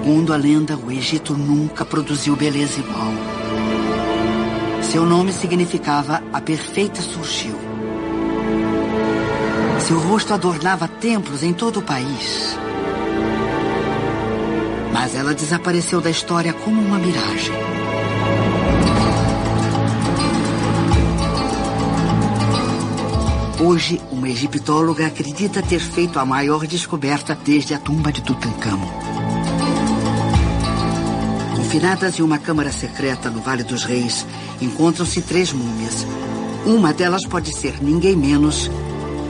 Segundo a lenda, o Egito nunca produziu beleza igual. Seu nome significava a perfeita surgiu. Seu rosto adornava templos em todo o país. Mas ela desapareceu da história como uma miragem. Hoje, uma egiptóloga acredita ter feito a maior descoberta desde a tumba de Tutancâmon. Confinadas em uma câmara secreta no Vale dos Reis, encontram-se 3 múmias. Uma delas pode ser ninguém menos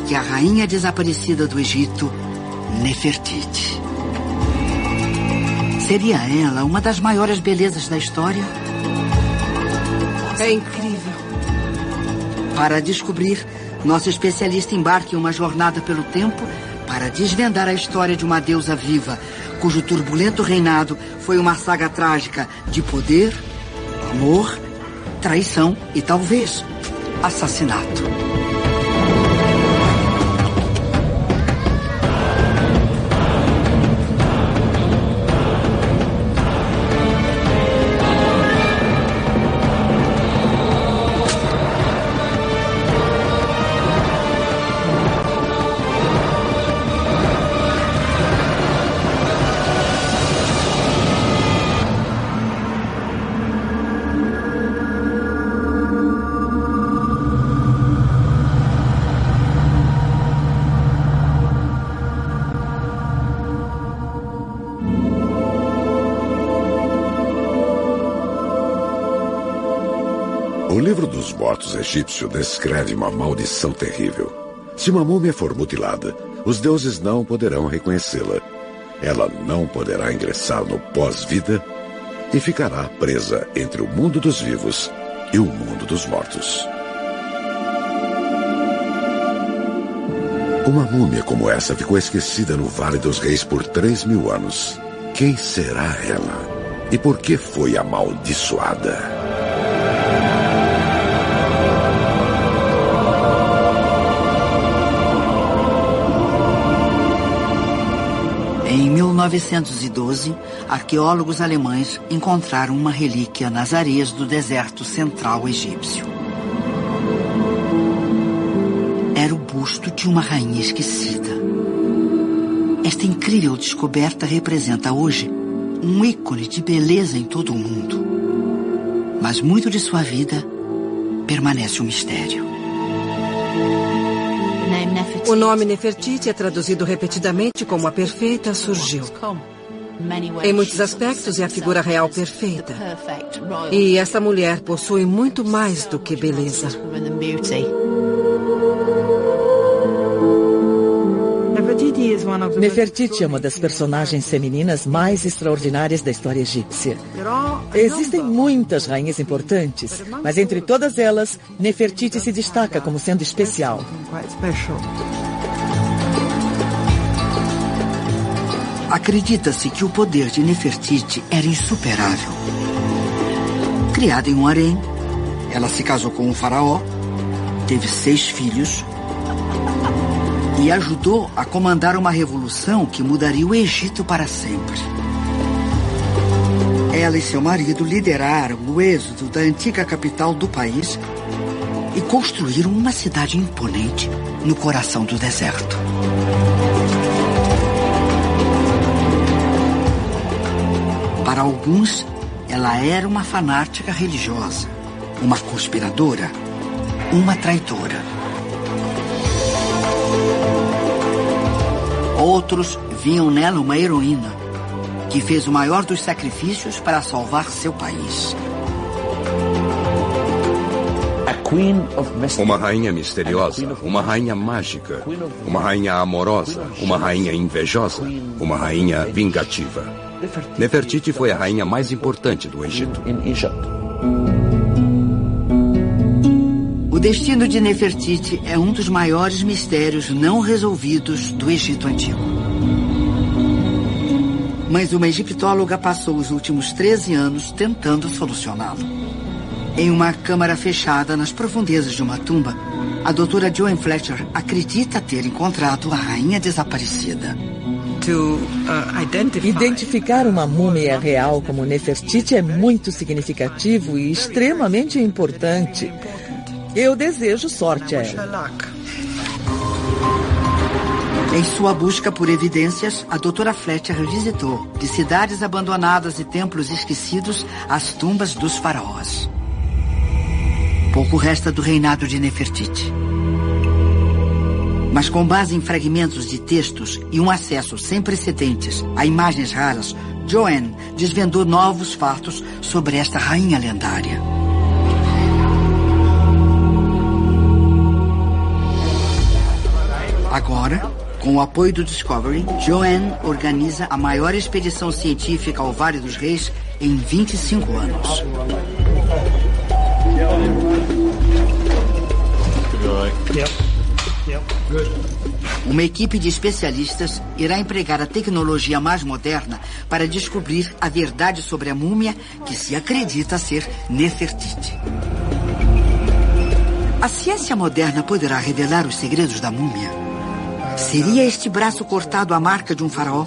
que a rainha desaparecida do Egito, Nefertiti. Seria ela uma das maiores belezas da história? É incrível. Para descobrir, nosso especialista embarca em uma jornada pelo tempo para desvendar a história de uma deusa viva, cujo turbulento reinado foi uma saga trágica de poder, amor, traição e talvez assassinato. O livro dos mortos egípcio descreve uma maldição terrível. Se uma múmia for mutilada, os deuses não poderão reconhecê-la. Ela não poderá ingressar no pós-vida e ficará presa entre o mundo dos vivos e o mundo dos mortos. Uma múmia como essa ficou esquecida no Vale dos Reis por 3.000 anos. Quem será ela? E por que foi amaldiçoada? Em 1912, arqueólogos alemães encontraram uma relíquia nas areias do deserto central egípcio. Era o busto de uma rainha esquecida. Esta incrível descoberta representa hoje um ícone de beleza em todo o mundo. Mas muito de sua vida permanece um mistério. O nome Nefertiti é traduzido repetidamente como a perfeita surgiu. Em muitos aspectos é a figura real perfeita. E essa mulher possui muito mais do que beleza. Nefertiti é uma das personagens femininas mais extraordinárias da história egípcia. Existem muitas rainhas importantes, mas entre todas elas, Nefertiti se destaca como sendo especial. Acredita-se que o poder de Nefertiti era insuperável. Criada em um harém, ela se casou com um faraó, teve 6 filhos e ajudou a comandar uma revolução que mudaria o Egito para sempre. Ela e seu marido lideraram o êxodo da antiga capital do país e construíram uma cidade imponente no coração do deserto. Para alguns, ela era uma fanática religiosa, uma conspiradora, uma traidora. Outros viam nela uma heroína que fez o maior dos sacrifícios para salvar seu país. Uma rainha misteriosa, uma rainha mágica, uma rainha amorosa, uma rainha invejosa, uma rainha vingativa. Nefertiti foi a rainha mais importante do Egito. O destino de Nefertiti é um dos maiores mistérios não resolvidos do Egito Antigo. Mas uma egiptóloga passou os últimos 13 anos tentando solucioná-lo. Em uma câmara fechada nas profundezas de uma tumba, a doutora Joan Fletcher acredita ter encontrado a rainha desaparecida. Identificar uma múmia real como Nefertiti é muito significativo e extremamente importante. Eu desejo sorte a ela. Em sua busca por evidências, a doutora Fletcher visitou, de cidades abandonadas e templos esquecidos, as tumbas dos faraós. Pouco resta do reinado de Nefertiti. Mas com base em fragmentos de textos e um acesso sem precedentes a imagens raras, Joanne desvendou novos fatos sobre esta rainha lendária. Agora, com o apoio do Discovery, Joanne organiza a maior expedição científica ao Vale dos Reis em 25 anos. Uma equipe de especialistas irá empregar a tecnologia mais moderna para descobrir a verdade sobre a múmia que se acredita ser Nefertiti. A ciência moderna poderá revelar os segredos da múmia? Seria este braço cortado a marca de um faraó?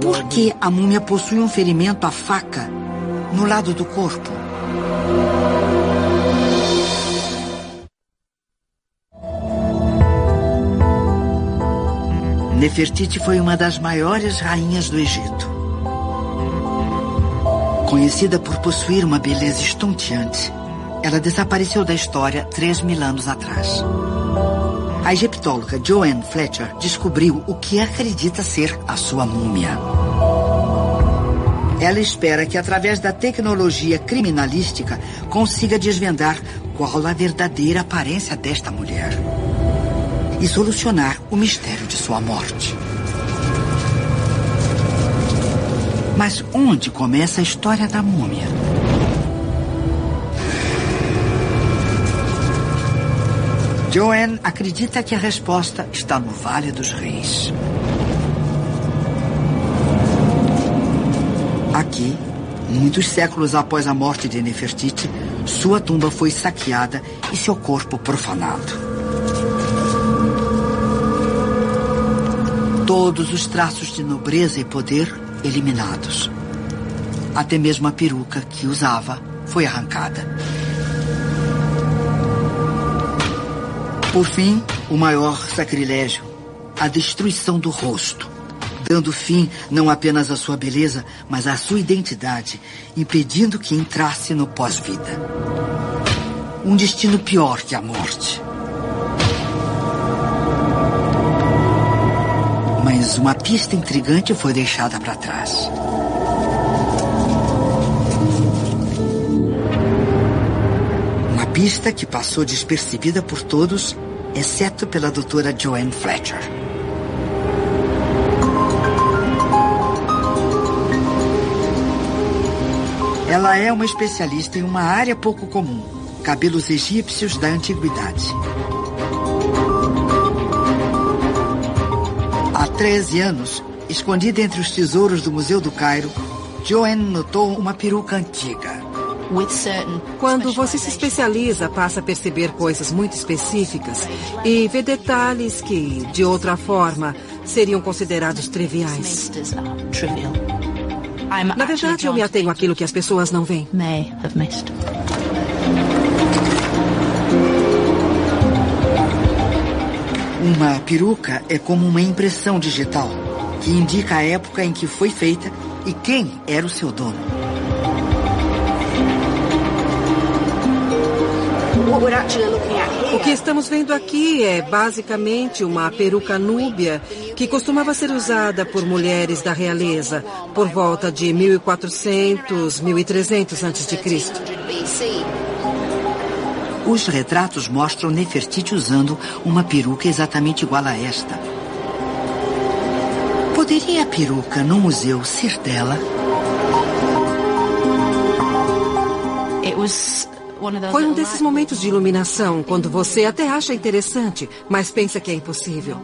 Por que a múmia possui um ferimento à faca no lado do corpo? Nefertiti foi uma das maiores rainhas do Egito. Conhecida por possuir uma beleza estonteante, ela desapareceu da história 3.000 anos atrás. A egiptóloga Joanne Fletcher descobriu o que acredita ser a sua múmia. Ela espera que, através da tecnologia criminalística, consiga desvendar qual a verdadeira aparência desta mulher e solucionar o mistério de sua morte. Mas onde começa a história da múmia? Joanne acredita que a resposta está no Vale dos Reis. Aqui, muitos séculos após a morte de Nefertiti, sua tumba foi saqueada e seu corpo profanado. Todos os traços de nobreza e poder eliminados. Até mesmo a peruca que usava foi arrancada. Por fim, o maior sacrilégio, a destruição do rosto, dando fim não apenas à sua beleza, mas à sua identidade, impedindo que entrasse no pós-vida. Um destino pior que a morte. Mas uma pista intrigante foi deixada para trás. Uma pista que passou despercebida por todos, exceto pela doutora Joanne Fletcher. Ela é uma especialista em uma área pouco comum: cabelos egípcios da antiguidade. Há 13 anos, escondida entre os tesouros do Museu do Cairo, Joanne notou uma peruca antiga. Quando você se especializa, passa a perceber coisas muito específicas e vê detalhes que, de outra forma, seriam considerados triviais. Na verdade, eu me atenho àquilo que as pessoas não veem. Uma peruca é como uma impressão digital que indica a época em que foi feita e quem era o seu dono. O que estamos vendo aqui é basicamente uma peruca núbia que costumava ser usada por mulheres da realeza por volta de 1400, 1300 a.C. Os retratos mostram Nefertiti usando uma peruca exatamente igual a esta. Poderia a peruca no museu ser dela? Foi um desses momentos de iluminação, quando você até acha interessante, mas pensa que é impossível.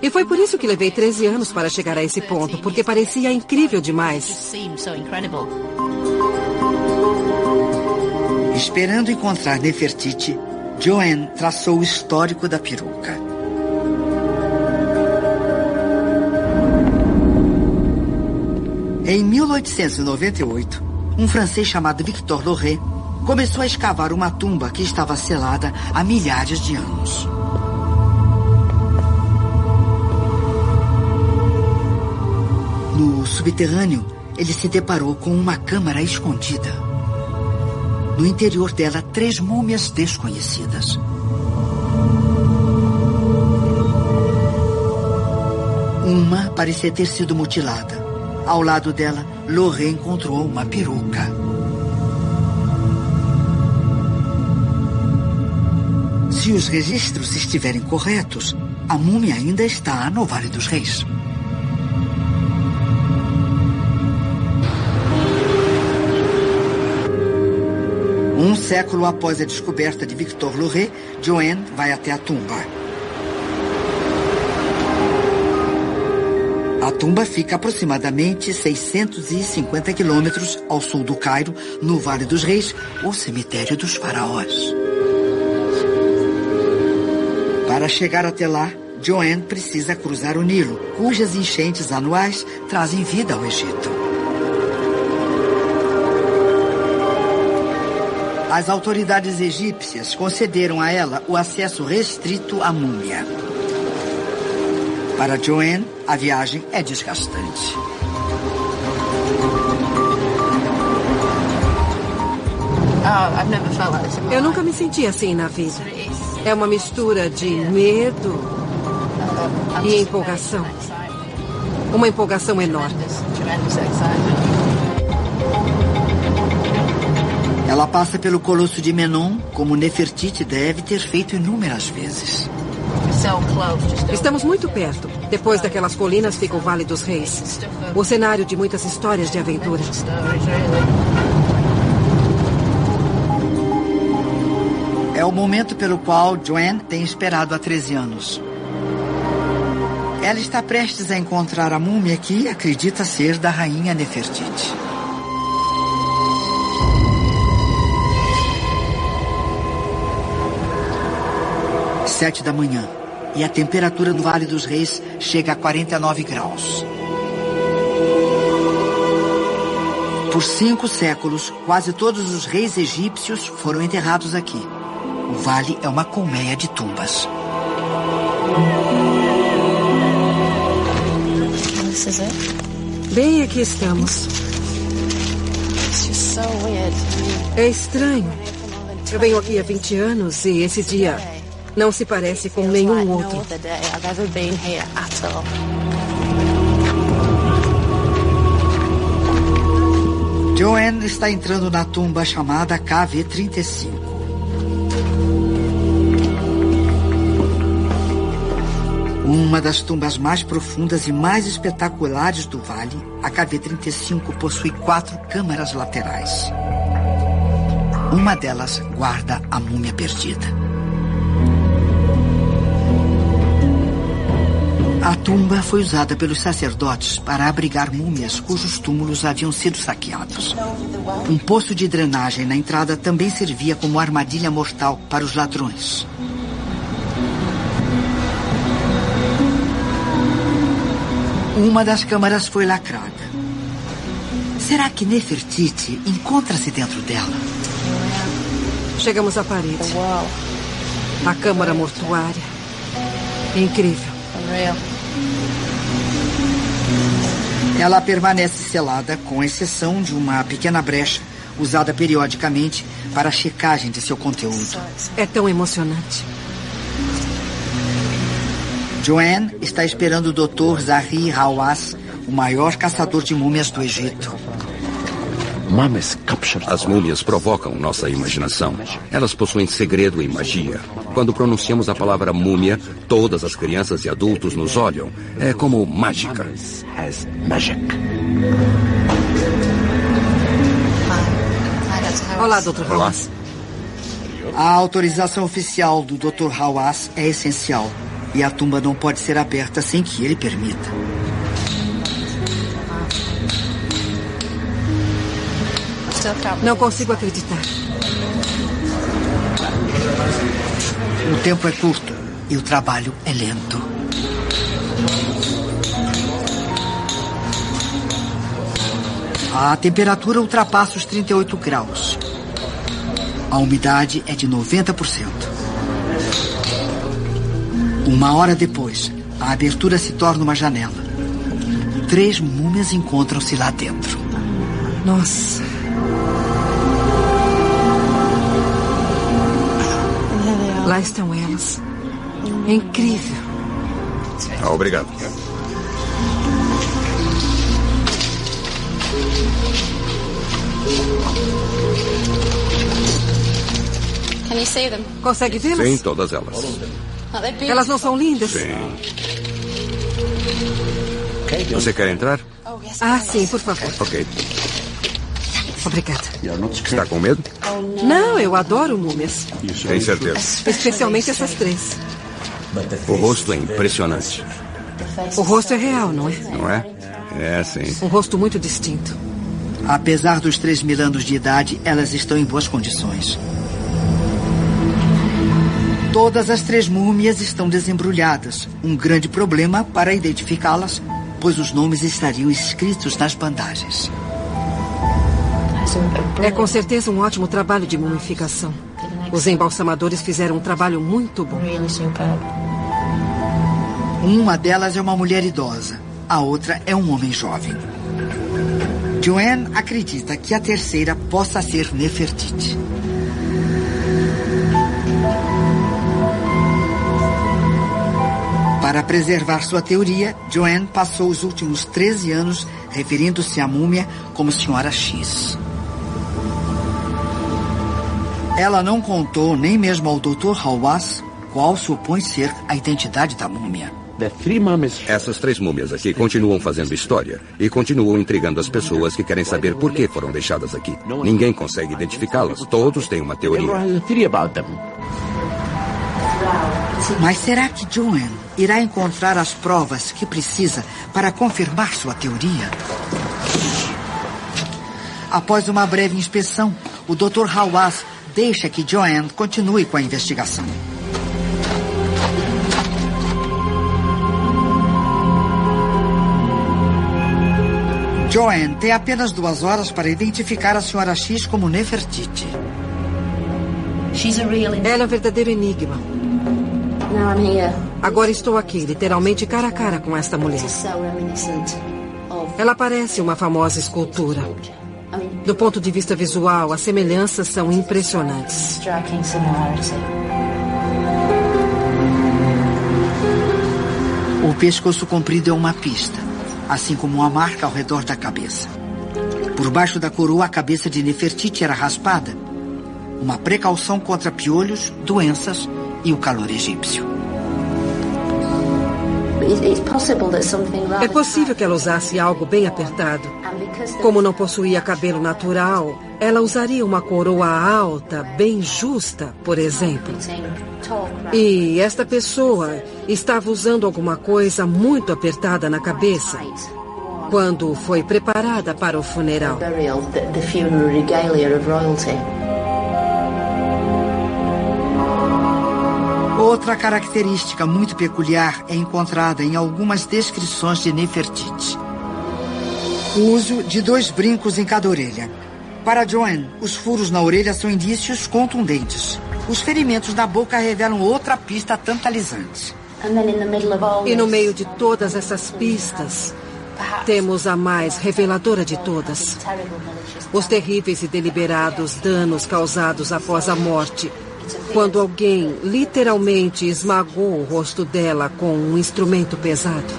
E foi por isso que levei 13 anos para chegar a esse ponto, porque parecia incrível demais. Esperando encontrar Nefertiti, Joanne traçou o histórico da peruca. 1898, um francês chamado Victor Loret começou a escavar uma tumba que estava selada há milhares de anos. No subterrâneo, ele se deparou com uma câmara escondida. No interior dela, 3 múmias desconhecidas. Uma parecia ter sido mutilada. Ao lado dela, Loret encontrou uma peruca. Se os registros estiverem corretos, a múmia ainda está no Vale dos Reis. Um século após a descoberta de Victor Loret, Joanne vai até a tumba. A tumba fica aproximadamente 650 quilômetros ao sul do Cairo, no Vale dos Reis, o cemitério dos faraós. Para chegar até lá, Joanne precisa cruzar o Nilo, cujas enchentes anuais trazem vida ao Egito. As autoridades egípcias concederam a ela o acesso restrito à múmia. Para Joanne, a viagem é desgastante. Eu nunca me senti assim na vida. É uma mistura de medo e empolgação. Uma empolgação enorme. Ela passa pelo Colosso de Menon, como Nefertiti deve ter feito inúmeras vezes. Estamos muito perto. Depois daquelas colinas fica o Vale dos Reis. O cenário de muitas histórias de aventura. É o momento pelo qual Joanne tem esperado há 13 anos. Ela está prestes a encontrar a múmia que acredita ser da rainha Nefertiti. Sete da manhã, e a temperatura do Vale dos Reis chega a 49 graus. Por 5 séculos, quase todos os reis egípcios foram enterrados aqui. O vale é uma colmeia de tumbas. Bem, aqui estamos. É estranho. Eu venho aqui há 20 anos e esse dia não se parece com nenhum outro. Joanne está entrando na tumba chamada KV-35. Uma das tumbas mais profundas e mais espetaculares do vale, a KV-35 possui 4 câmaras laterais. Uma delas guarda a múmia perdida. A tumba foi usada pelos sacerdotes para abrigar múmias cujos túmulos haviam sido saqueados. Um poço de drenagem na entrada também servia como armadilha mortal para os ladrões. Uma das câmaras foi lacrada. Será que Nefertiti encontra-se dentro dela? Chegamos à parede. A câmara mortuária. Incrível. Ela permanece selada, com exceção de uma pequena brecha usada periodicamente para a checagem de seu conteúdo. É tão emocionante. Joanne está esperando o Dr. Zahi Hawass, o maior caçador de múmias do Egito. As múmias provocam nossa imaginação. Elas possuem segredo e magia. Quando pronunciamos a palavra múmia, todas as crianças e adultos nos olham. É como mágica. Olá, Dr. Hawass. A autorização oficial do Dr. Hawass é essencial. E a tumba não pode ser aberta sem que ele permita. Não consigo acreditar. O tempo é curto e o trabalho é lento. A temperatura ultrapassa os 38 graus. A umidade é de 90%. Uma hora depois, a abertura se torna uma janela. 3 múmias encontram-se lá dentro. Nossa. Lá estão elas. É incrível. Obrigado. Consegue vê-las? Sim, todas elas. Elas não são lindas? Sim. Você quer entrar? Ah, sim, por favor. Ok. Obrigada. Está com medo? Não, eu adoro múmias. Tem certeza? Especialmente essas 3. O rosto é impressionante. O rosto é real, não é? Não é? É, sim. Um rosto muito distinto. Apesar dos 3.000 anos de idade, elas estão em boas condições. Todas as 3 múmias estão desembrulhadas. Um grande problema para identificá-las, pois os nomes estariam escritos nas bandagens. É com certeza um ótimo trabalho de mumificação. Os embalsamadores fizeram um trabalho muito bom. Uma delas é uma mulher idosa. A outra é um homem jovem. Joanne acredita que a terceira possa ser Nefertiti. Para preservar sua teoria, Joanne passou os últimos 13 anos referindo-se à múmia como Senhora X. Ela não contou nem mesmo ao Dr. Hawass qual supõe ser a identidade da múmia. Essas 3 múmias aqui continuam fazendo história e continuam intrigando as pessoas que querem saber por que foram deixadas aqui. Ninguém consegue identificá-las. Todos têm uma teoria. Mas será que Joanne irá encontrar as provas que precisa para confirmar sua teoria? Após uma breve inspeção, o Dr. Hawass deixa que Joanne continue com a investigação. Joanne tem apenas 2 horas para identificar a Senhora X como Nefertiti. Ela é um verdadeiro enigma. Agora estou aqui, literalmente cara a cara com esta mulher. Ela parece uma famosa escultura. Do ponto de vista visual, as semelhanças são impressionantes. O pescoço comprido é uma pista, assim como uma marca ao redor da cabeça. Por baixo da coroa, a cabeça de Nefertiti era raspada. Uma precaução contra piolhos, doenças e o calor egípcio. É possível que ela usasse algo bem apertado. Como não possuía cabelo natural, ela usaria uma coroa alta, bem justa, por exemplo. E esta pessoa estava usando alguma coisa muito apertada na cabeça quando foi preparada para o funeral. Outra característica muito peculiar é encontrada em algumas descrições de Nefertiti. O uso de 2 brincos em cada orelha. Para Joanne, os furos na orelha são indícios contundentes. Os ferimentos na boca revelam outra pista tantalizante. E no meio de todas essas pistas, temos a mais reveladora de todas. Os terríveis e deliberados danos causados após a morte, quando alguém literalmente esmagou o rosto dela com um instrumento pesado.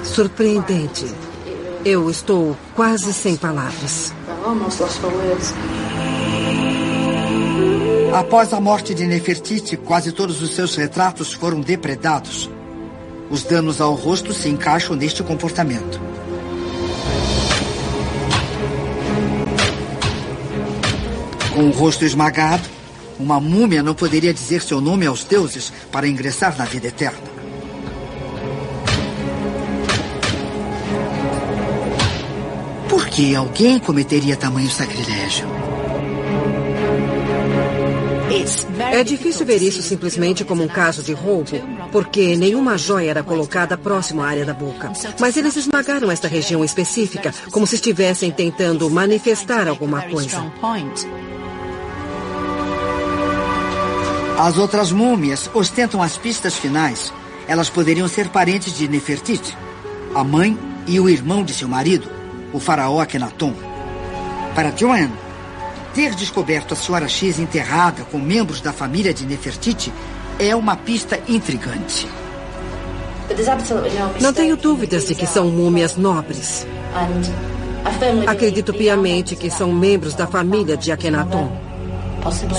Surpreendente. Eu estou quase sem palavras. Após a morte de Nefertiti, quase todos os seus retratos foram depredados. Os danos ao rosto se encaixam neste comportamento. Com o rosto esmagado, uma múmia não poderia dizer seu nome aos deuses para ingressar na vida eterna. Por que alguém cometeria tamanho sacrilégio? É difícil ver isso simplesmente como um caso de roubo, porque nenhuma joia era colocada próximo à área da boca. Mas eles esmagaram esta região específica, como se estivessem tentando manifestar alguma coisa. As outras múmias ostentam as pistas finais. Elas poderiam ser parentes de Nefertiti, a mãe e o irmão de seu marido, o faraó Akhenaton. Para Joanne, ter descoberto a Senhora X enterrada com membros da família de Nefertiti é uma pista intrigante. Não tenho dúvidas de que são múmias nobres. Acredito piamente que são membros da família de Akhenaton.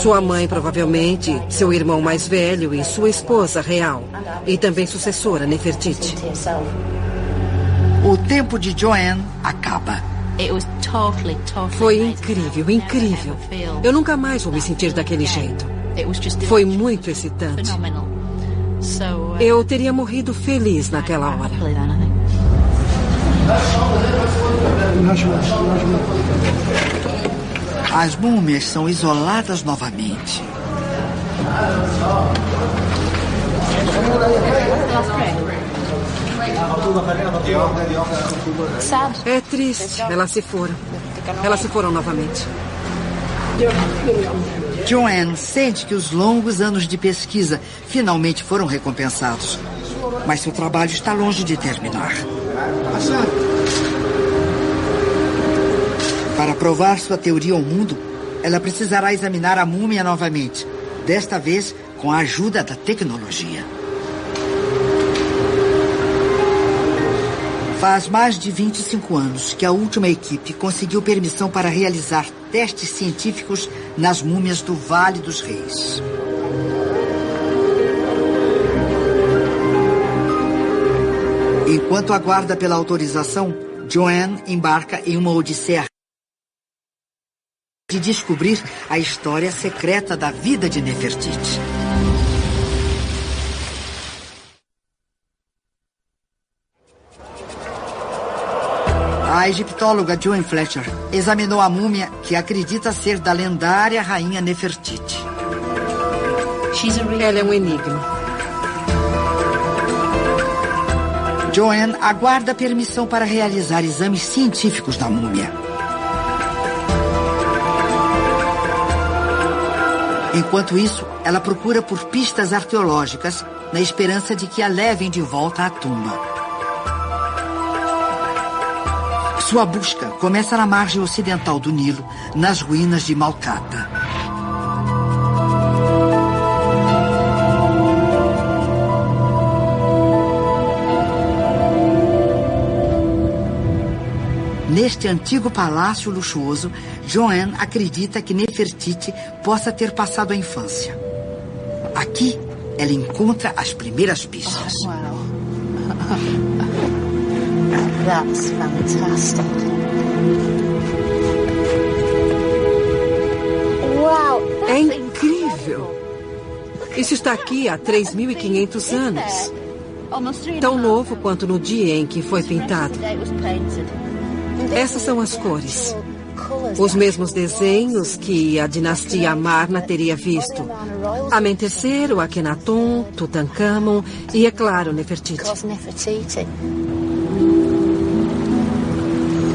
Sua mãe, provavelmente, seu irmão mais velho e sua esposa real. E também sucessora, Nefertiti. O tempo de Joanne acaba. Foi incrível, incrível. Eu nunca mais vou me sentir daquele jeito. Foi muito excitante. Eu teria morrido feliz naquela hora. As múmias são isoladas novamente. É triste. Elas se foram. Elas se foram novamente. Joanne sente que os longos anos de pesquisa finalmente foram recompensados. Mas seu trabalho está longe de terminar. Para provar sua teoria ao mundo, ela precisará examinar a múmia novamente. Desta vez, com a ajuda da tecnologia. Faz mais de 25 anos que a última equipe conseguiu permissão para realizar testes científicos nas múmias do Vale dos Reis. Enquanto aguarda pela autorização, Joanne embarca em uma odisseia de descobrir a história secreta da vida de Nefertiti. A egiptóloga Joan Fletcher examinou a múmia que acredita ser da lendária rainha Nefertiti. Ela é um enigma. Joanne aguarda permissão para realizar exames científicos da múmia. Enquanto isso, ela procura por pistas arqueológicas na esperança de que a levem de volta à tumba. Sua busca começa na margem ocidental do Nilo, nas ruínas de Malkata. Neste antigo palácio luxuoso, Joanne acredita que Nefertiti possa ter passado a infância. Aqui, ela encontra as primeiras pistas. That's fantastic. Wow, é incrível. Isso está aqui há 3.500 anos. Tão novo quanto no dia em que foi pintado. Essas são as cores. Os mesmos desenhos que a dinastia Amarna teria visto. Amentecer, o Akhenaton, Tutankhamon e, é claro, Nefertiti.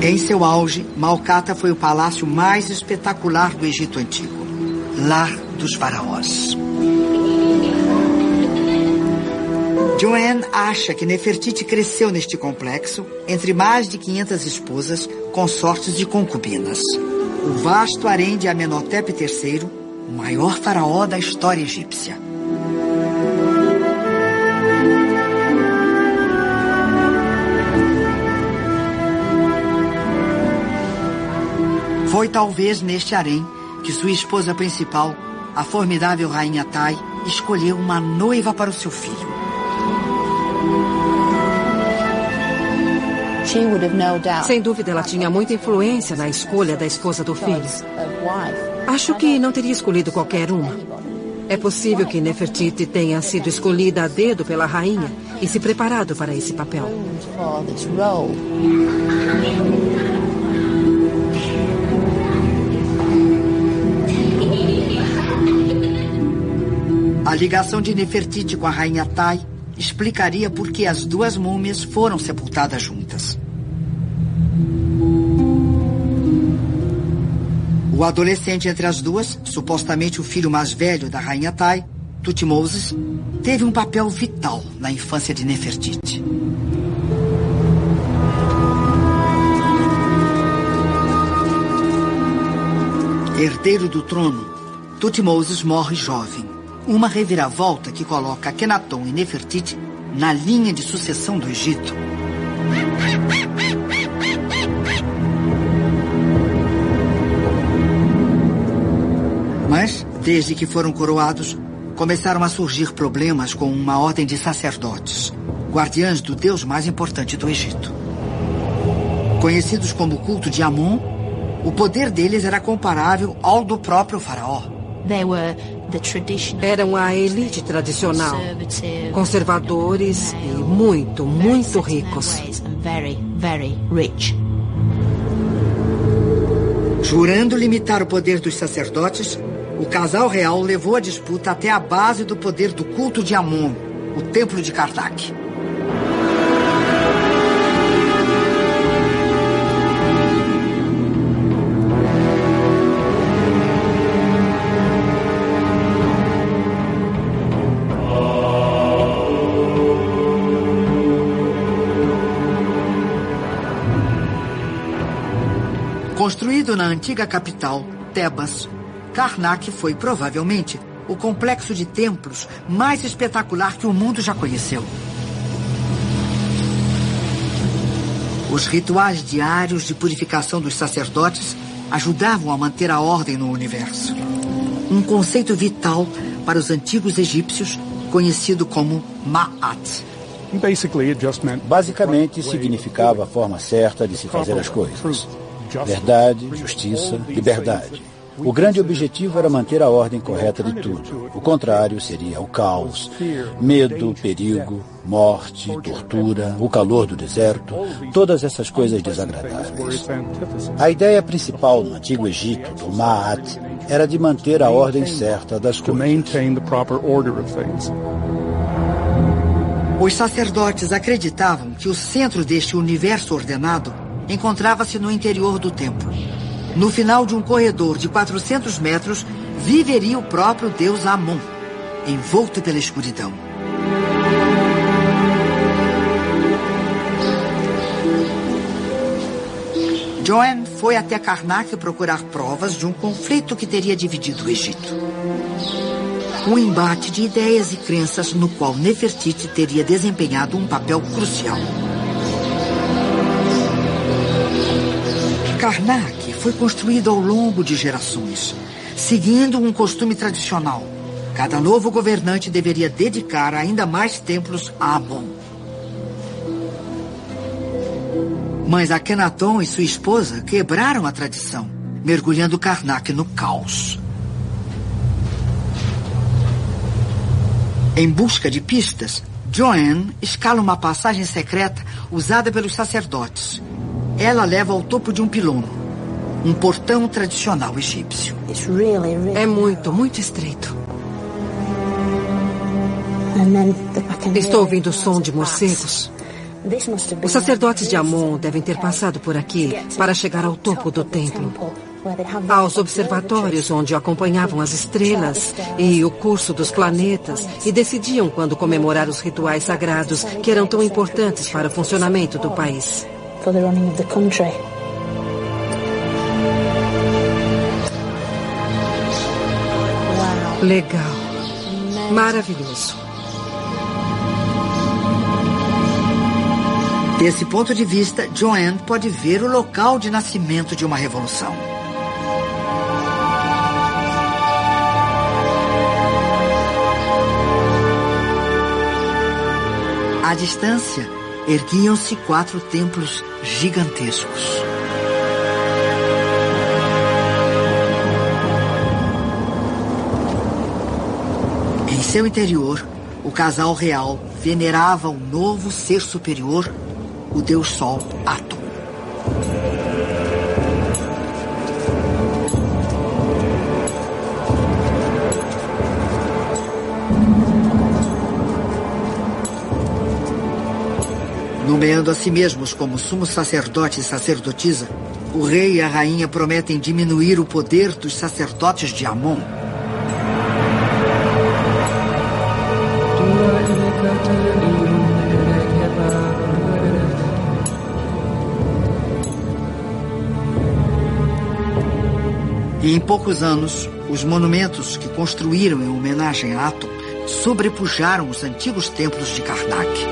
Em seu auge, Malkata foi o palácio mais espetacular do Egito Antigo. Lar dos faraós. Joanne acha que Nefertiti cresceu neste complexo entre mais de 500 esposas, consortes e concubinas. O vasto harém de Amenhotep III, o maior faraó da história egípcia. Foi talvez neste harém que sua esposa principal, a formidável rainha Tai, escolheu uma noiva para o seu filho. Sem dúvida, ela tinha muita influência na escolha da esposa do filho. Acho que não teria escolhido qualquer uma. É possível que Nefertiti tenha sido escolhida a dedo pela rainha e se preparado para esse papel. A ligação de Nefertiti com a rainha Tai explicaria por que as duas múmias foram sepultadas juntas. O adolescente entre as duas, supostamente o filho mais velho da rainha Tai, Thutmose, teve um papel vital na infância de Nefertiti. Herdeiro do trono, Thutmose morre jovem. Uma reviravolta que coloca Akhenaton e Nefertiti na linha de sucessão do Egito. Mas, desde que foram coroados, começaram a surgir problemas com uma ordem de sacerdotes, guardiães do deus mais importante do Egito. Conhecidos como o culto de Amon, o poder deles era comparável ao do próprio faraó. Eram a elite tradicional, conservadores e muito, muito ricos. Jurando limitar o poder dos sacerdotes, o casal real levou a disputa até a base do poder do culto de Amon, o templo de Karnak. Construído na antiga capital, Tebas, Karnak foi provavelmente o complexo de templos mais espetacular que o mundo já conheceu. Os rituais diários de purificação dos sacerdotes ajudavam a manter a ordem no universo. Um conceito vital para os antigos egípcios, conhecido como Ma'at. Basicamente, significava a forma certa de se fazer as coisas. Verdade, justiça, liberdade. O grande objetivo era manter a ordem correta de tudo. O contrário seria o caos, medo, perigo, morte, tortura, o calor do deserto, todas essas coisas desagradáveis. A ideia principal no Antigo Egito, do Ma'at, era de manter a ordem certa das coisas. Os sacerdotes acreditavam que o centro deste universo ordenado encontrava-se no interior do templo. No final de um corredor de 400 metros, viveria o próprio deus Amon, envolto pela escuridão. Joanne foi até Karnak procurar provas de um conflito que teria dividido o Egito. Um embate de ideias e crenças no qual Nefertiti teria desempenhado um papel crucial. Karnak foi construído ao longo de gerações, seguindo um costume tradicional. Cada novo governante deveria dedicar ainda mais templos a Amon. Mas Akhenaton e sua esposa quebraram a tradição, mergulhando Karnak no caos. Em busca de pistas, Joanne escala uma passagem secreta usada pelos sacerdotes. Ela leva ao topo de um pilono, um portão tradicional egípcio. É muito, muito estreito. Estou ouvindo o som de morcegos. Os sacerdotes de Amon devem ter passado por aqui para chegar ao topo do templo. Aos observatórios onde acompanhavam as estrelas e o curso dos planetas e decidiam quando comemorar os rituais sagrados que eram tão importantes para o funcionamento do país. Legal. Maravilhoso. Desse ponto de vista, Joanne pode ver o local de nascimento de uma revolução. À distância, erguiam-se 4 templos gigantescos. Em seu interior, o casal real venerava um novo ser superior, o deus Sol Atum. Nomeando a si mesmos como sumo sacerdote e sacerdotisa, o rei e a rainha prometem diminuir o poder dos sacerdotes de Amon. E em poucos anos, os monumentos que construíram em homenagem a Atum sobrepujaram os antigos templos de Karnak.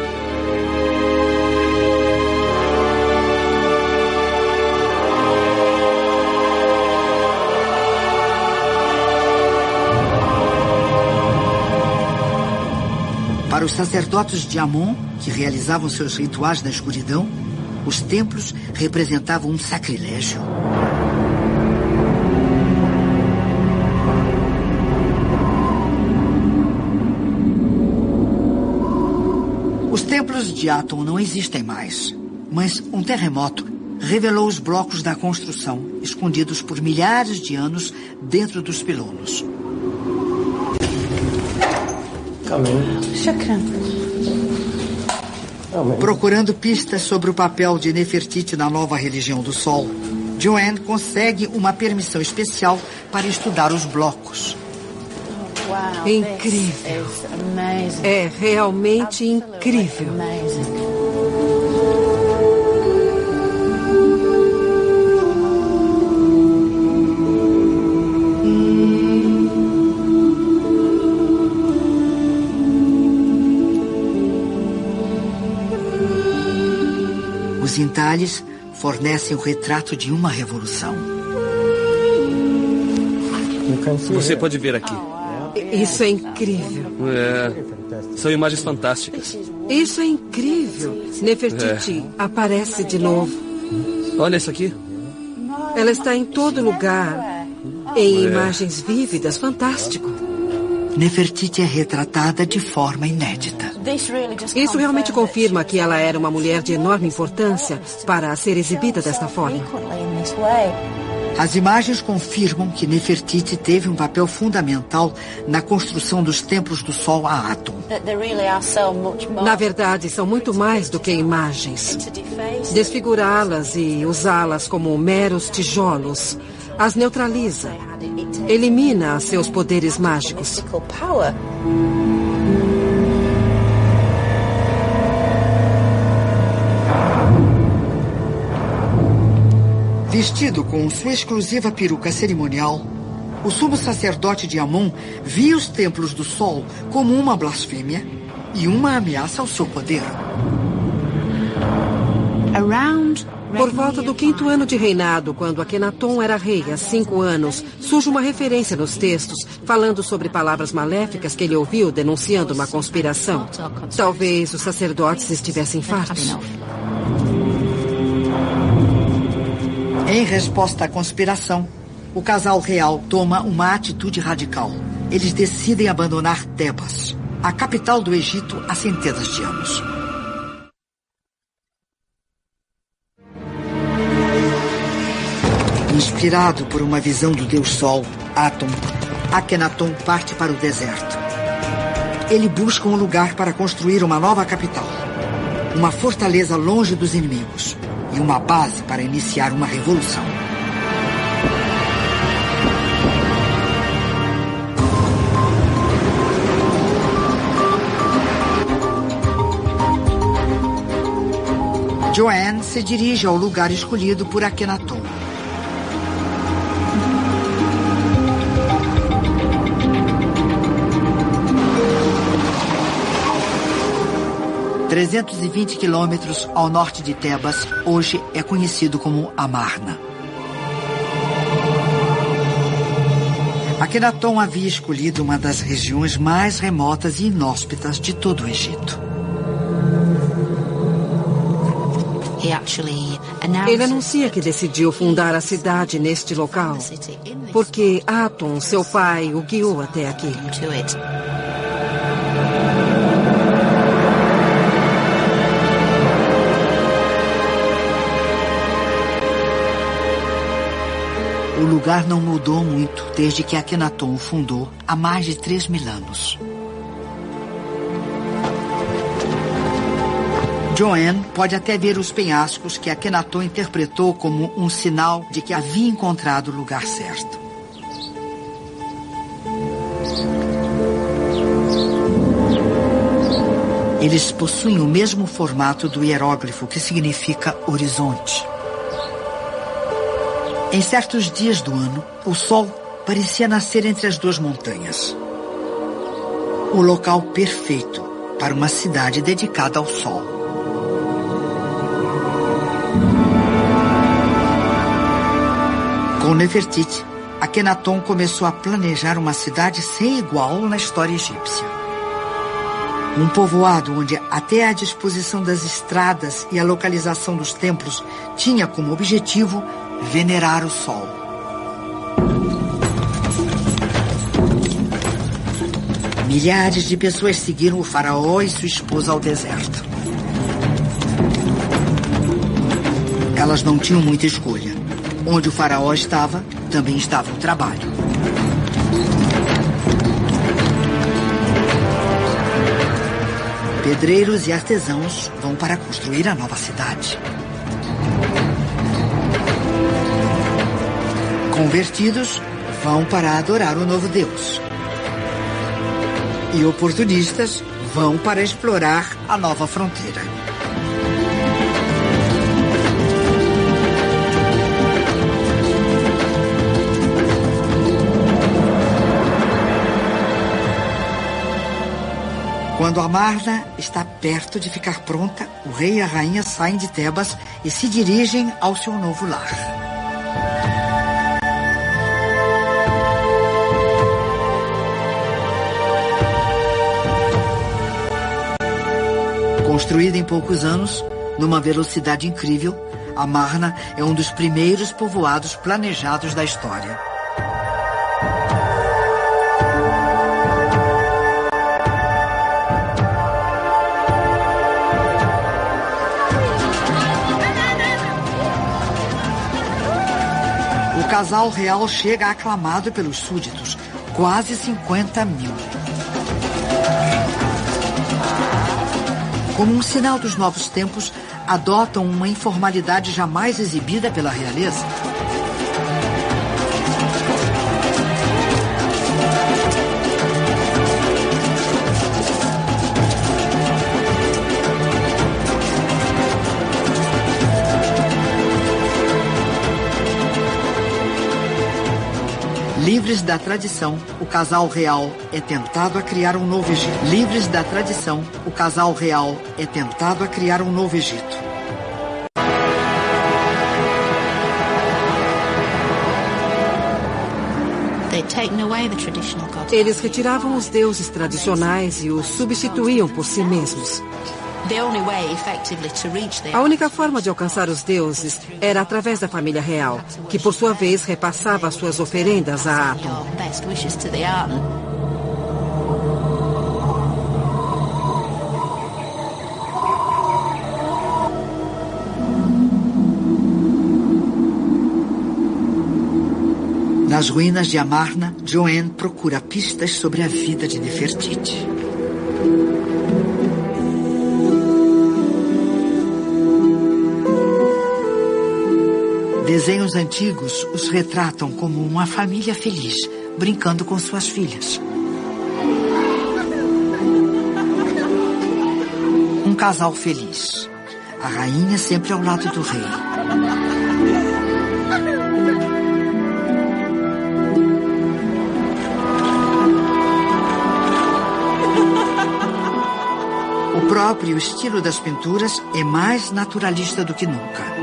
Para os sacerdotes de Amon, que realizavam seus rituais na escuridão, os templos representavam um sacrilégio. Os templos de Atum não existem mais, mas um terremoto revelou os blocos da construção, escondidos por milhares de anos dentro dos pilonos. Procurando pistas sobre o papel de Nefertiti na nova religião do Sol, Joanne consegue uma permissão especial para estudar os blocos. Incrível. É realmente incrível. Os entalhes fornecem o retrato de uma revolução. Você pode ver aqui. Isso é incrível. São imagens fantásticas. Isso é incrível. Nefertiti aparece de novo. Olha isso aqui. Ela está em todo lugar. Em imagens vívidas. Fantástico. Nefertiti é retratada de forma inédita. Isso realmente confirma que ela era uma mulher de enorme importância para ser exibida desta forma. As imagens confirmam que Nefertiti teve um papel fundamental na construção dos templos do Sol a Atum. Na verdade, são muito mais do que imagens. Desfigurá-las e usá-las como meros tijolos as neutraliza. Elimina seus poderes mágicos. Vestido com sua exclusiva peruca cerimonial, o sumo sacerdote de Amon via os templos do Sol como uma blasfêmia e uma ameaça ao seu poder. Por volta do 5º ano de reinado, quando Akhenaton era rei há 5 anos, surge uma referência nos textos falando sobre palavras maléficas que ele ouviu denunciando uma conspiração. Talvez os sacerdotes estivessem fartos. Em resposta à conspiração, o casal real toma uma atitude radical. Eles decidem abandonar Tebas, a capital do Egito, há centenas de anos. Inspirado por uma visão do deus Sol, Atum, Akhenaton parte para o deserto. Ele busca um lugar para construir uma nova capital, uma fortaleza longe dos inimigos e uma base para iniciar uma revolução. Joanne se dirige ao lugar escolhido por Akhenaton. ...320 quilômetros ao norte de Tebas, hoje é conhecido como Amarna. Akhenaton havia escolhido uma das regiões mais remotas e inóspitas de todo o Egito. Ele anuncia que decidiu fundar a cidade neste local, porque Atum, seu pai, o guiou até aqui. O lugar não mudou muito desde que Akhenaton o fundou há mais de 3.000 anos. Joanne pode até ver os penhascos que Akhenaton interpretou como um sinal de que havia encontrado o lugar certo. Eles possuem o mesmo formato do hieróglifo, que significa horizonte. Em certos dias do ano, o sol parecia nascer entre as duas montanhas. O local perfeito para uma cidade dedicada ao sol. Com Nefertiti, Akhenaton começou a planejar uma cidade sem igual na história egípcia. Um povoado onde até a disposição das estradas e a localização dos templos tinha como objetivo venerar o sol. Milhares de pessoas seguiram o faraó e sua esposa ao deserto. Elas não tinham muita escolha. Onde o faraó estava, também estava o trabalho. Pedreiros e artesãos vão para construir a nova cidade. Convertidos vão para adorar o novo Deus. E oportunistas vão para explorar a nova fronteira. Quando Amarna está perto de ficar pronta, o rei e a rainha saem de Tebas e se dirigem ao seu novo lar. Construída em poucos anos, numa velocidade incrível, Amarna é um dos primeiros povoados planejados da história. O casal real chega aclamado pelos súditos, quase 50 mil. Como um sinal dos novos tempos, adotam uma informalidade jamais exibida pela realeza. Livres da tradição, o casal real é tentado a criar um novo Egito. Livres da tradição, o casal real é tentado a criar um novo Egito. Eles retiravam os deuses tradicionais e os substituíam por si mesmos. A única forma de alcançar os deuses era através da família real, que por sua vez repassava suas oferendas a Atum. Nas ruínas de Amarna, Joanne procura pistas sobre a vida de Nefertiti. Desenhos antigos os retratam como uma família feliz, brincando com suas filhas. Um casal feliz. A rainha sempre ao lado do rei. O próprio estilo das pinturas é mais naturalista do que nunca.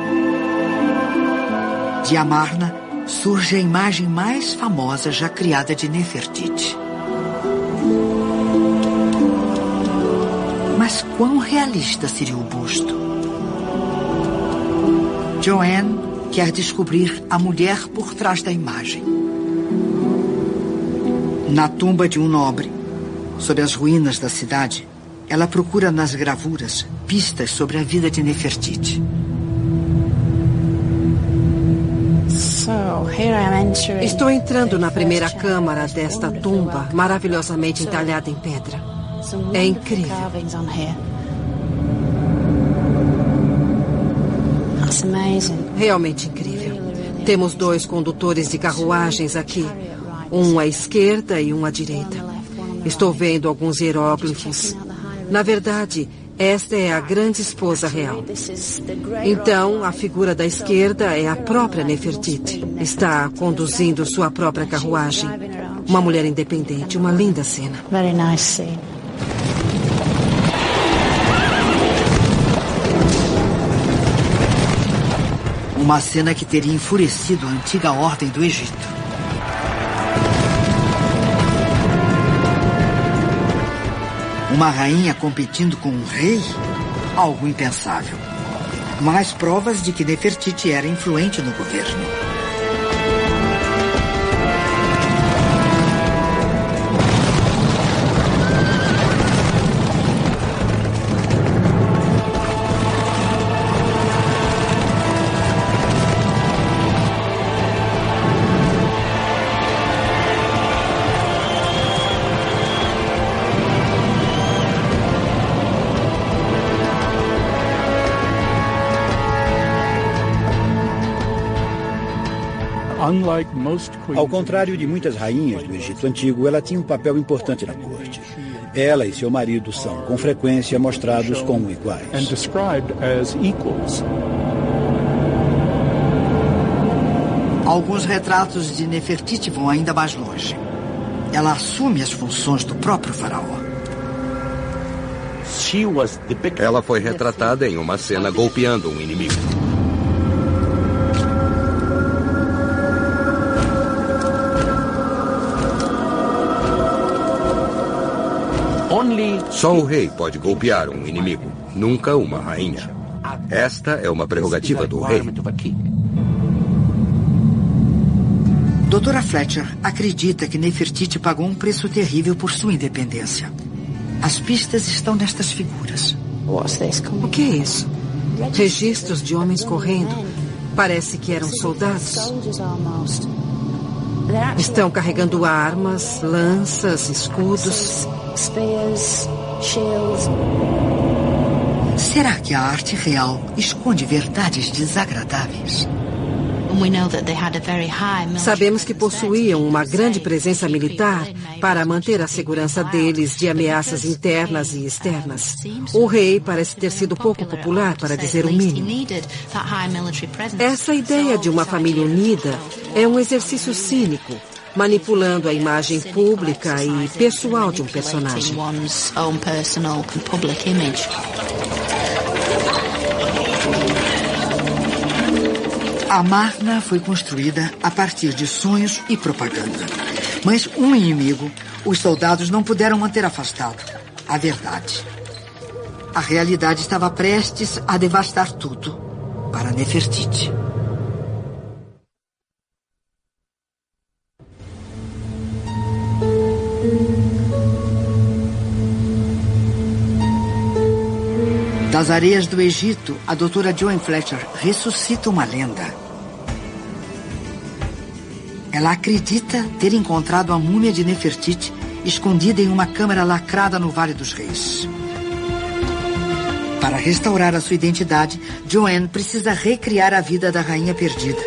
De Amarna surge a imagem mais famosa já criada de Nefertiti. Mas quão realista seria o busto? Joanne quer descobrir a mulher por trás da imagem. Na tumba de um nobre, sob as ruínas da cidade, ela procura nas gravuras pistas sobre a vida de Nefertiti. Estou entrando na primeira câmara desta tumba maravilhosamente entalhada em pedra. É incrível. Realmente incrível. Temos 2 condutores de carruagens aqui. Um à esquerda e um à direita. Estou vendo alguns hieróglifos. Na verdade, esta é a grande esposa real. Então, a figura da esquerda é a própria Nefertiti. Está conduzindo sua própria carruagem. Uma mulher independente, uma linda cena. Very nice scene. Uma cena que teria enfurecido a antiga ordem do Egito. Uma rainha competindo com um rei? Algo impensável. Mais provas de que Nefertiti era influente no governo. Ao contrário de muitas rainhas do Egito Antigo, ela tinha um papel importante na corte. Ela e seu marido são, com frequência, mostrados como iguais. Alguns retratos de Nefertiti vão ainda mais longe. Ela assume as funções do próprio faraó. Ela foi retratada em uma cena golpeando um inimigo. Só o rei pode golpear um inimigo, nunca uma rainha. Esta é uma prerrogativa do rei. Doutora Fletcher acredita que Nefertiti pagou um preço terrível por sua independência. As pistas estão nestas figuras. O que é isso? Registros de homens correndo. Parece que eram soldados. Estão carregando armas, lanças, escudos. Será que a arte real esconde verdades desagradáveis? Sabemos que possuíam uma grande presença militar para manter a segurança deles de ameaças internas e externas. O rei parece ter sido pouco popular, para dizer o mínimo. Essa ideia de uma família unida é um exercício cínico, manipulando a imagem pública e pessoal de um personagem. Amarna foi construída a partir de sonhos e propaganda. Mas um inimigo, os soldados não puderam manter afastado. A verdade. A realidade estava prestes a devastar tudo para Nefertiti. Das areias do Egito, a doutora Joan Fletcher ressuscita uma lenda. Ela acredita ter encontrado a múmia de Nefertiti escondida em uma câmara lacrada no Vale dos Reis. Para restaurar a sua identidade, Joan precisa recriar a vida da rainha perdida.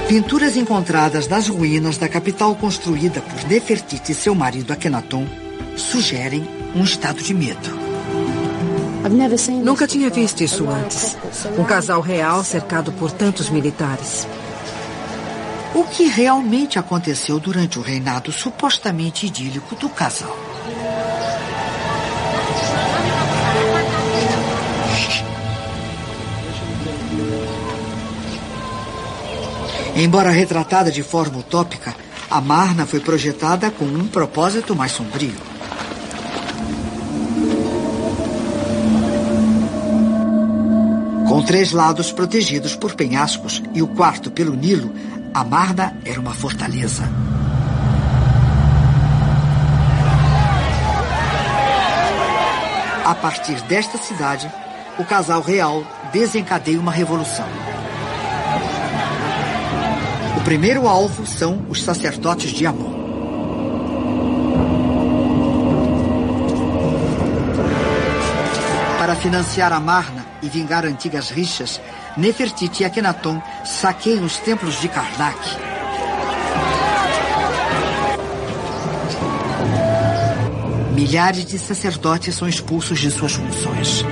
Pinturas encontradas nas ruínas da capital construída por Nefertiti e seu marido Akhenaton sugerem um estado de medo. Nunca tinha visto isso antes. Um casal real cercado por tantos militares. O que realmente aconteceu durante o reinado supostamente idílico do casal? Embora retratada de forma utópica, Amarna foi projetada com um propósito mais sombrio. Com 3 lados protegidos por penhascos e o quarto pelo Nilo, Amarna era uma fortaleza. A partir desta cidade, o casal real desencadeia uma revolução. O primeiro alvo são os sacerdotes de Amon. Para financiar Amarna e vingar antigas rixas, Nefertiti e Akhenaton saqueiam os templos de Karnak. Milhares de sacerdotes são expulsos de suas funções.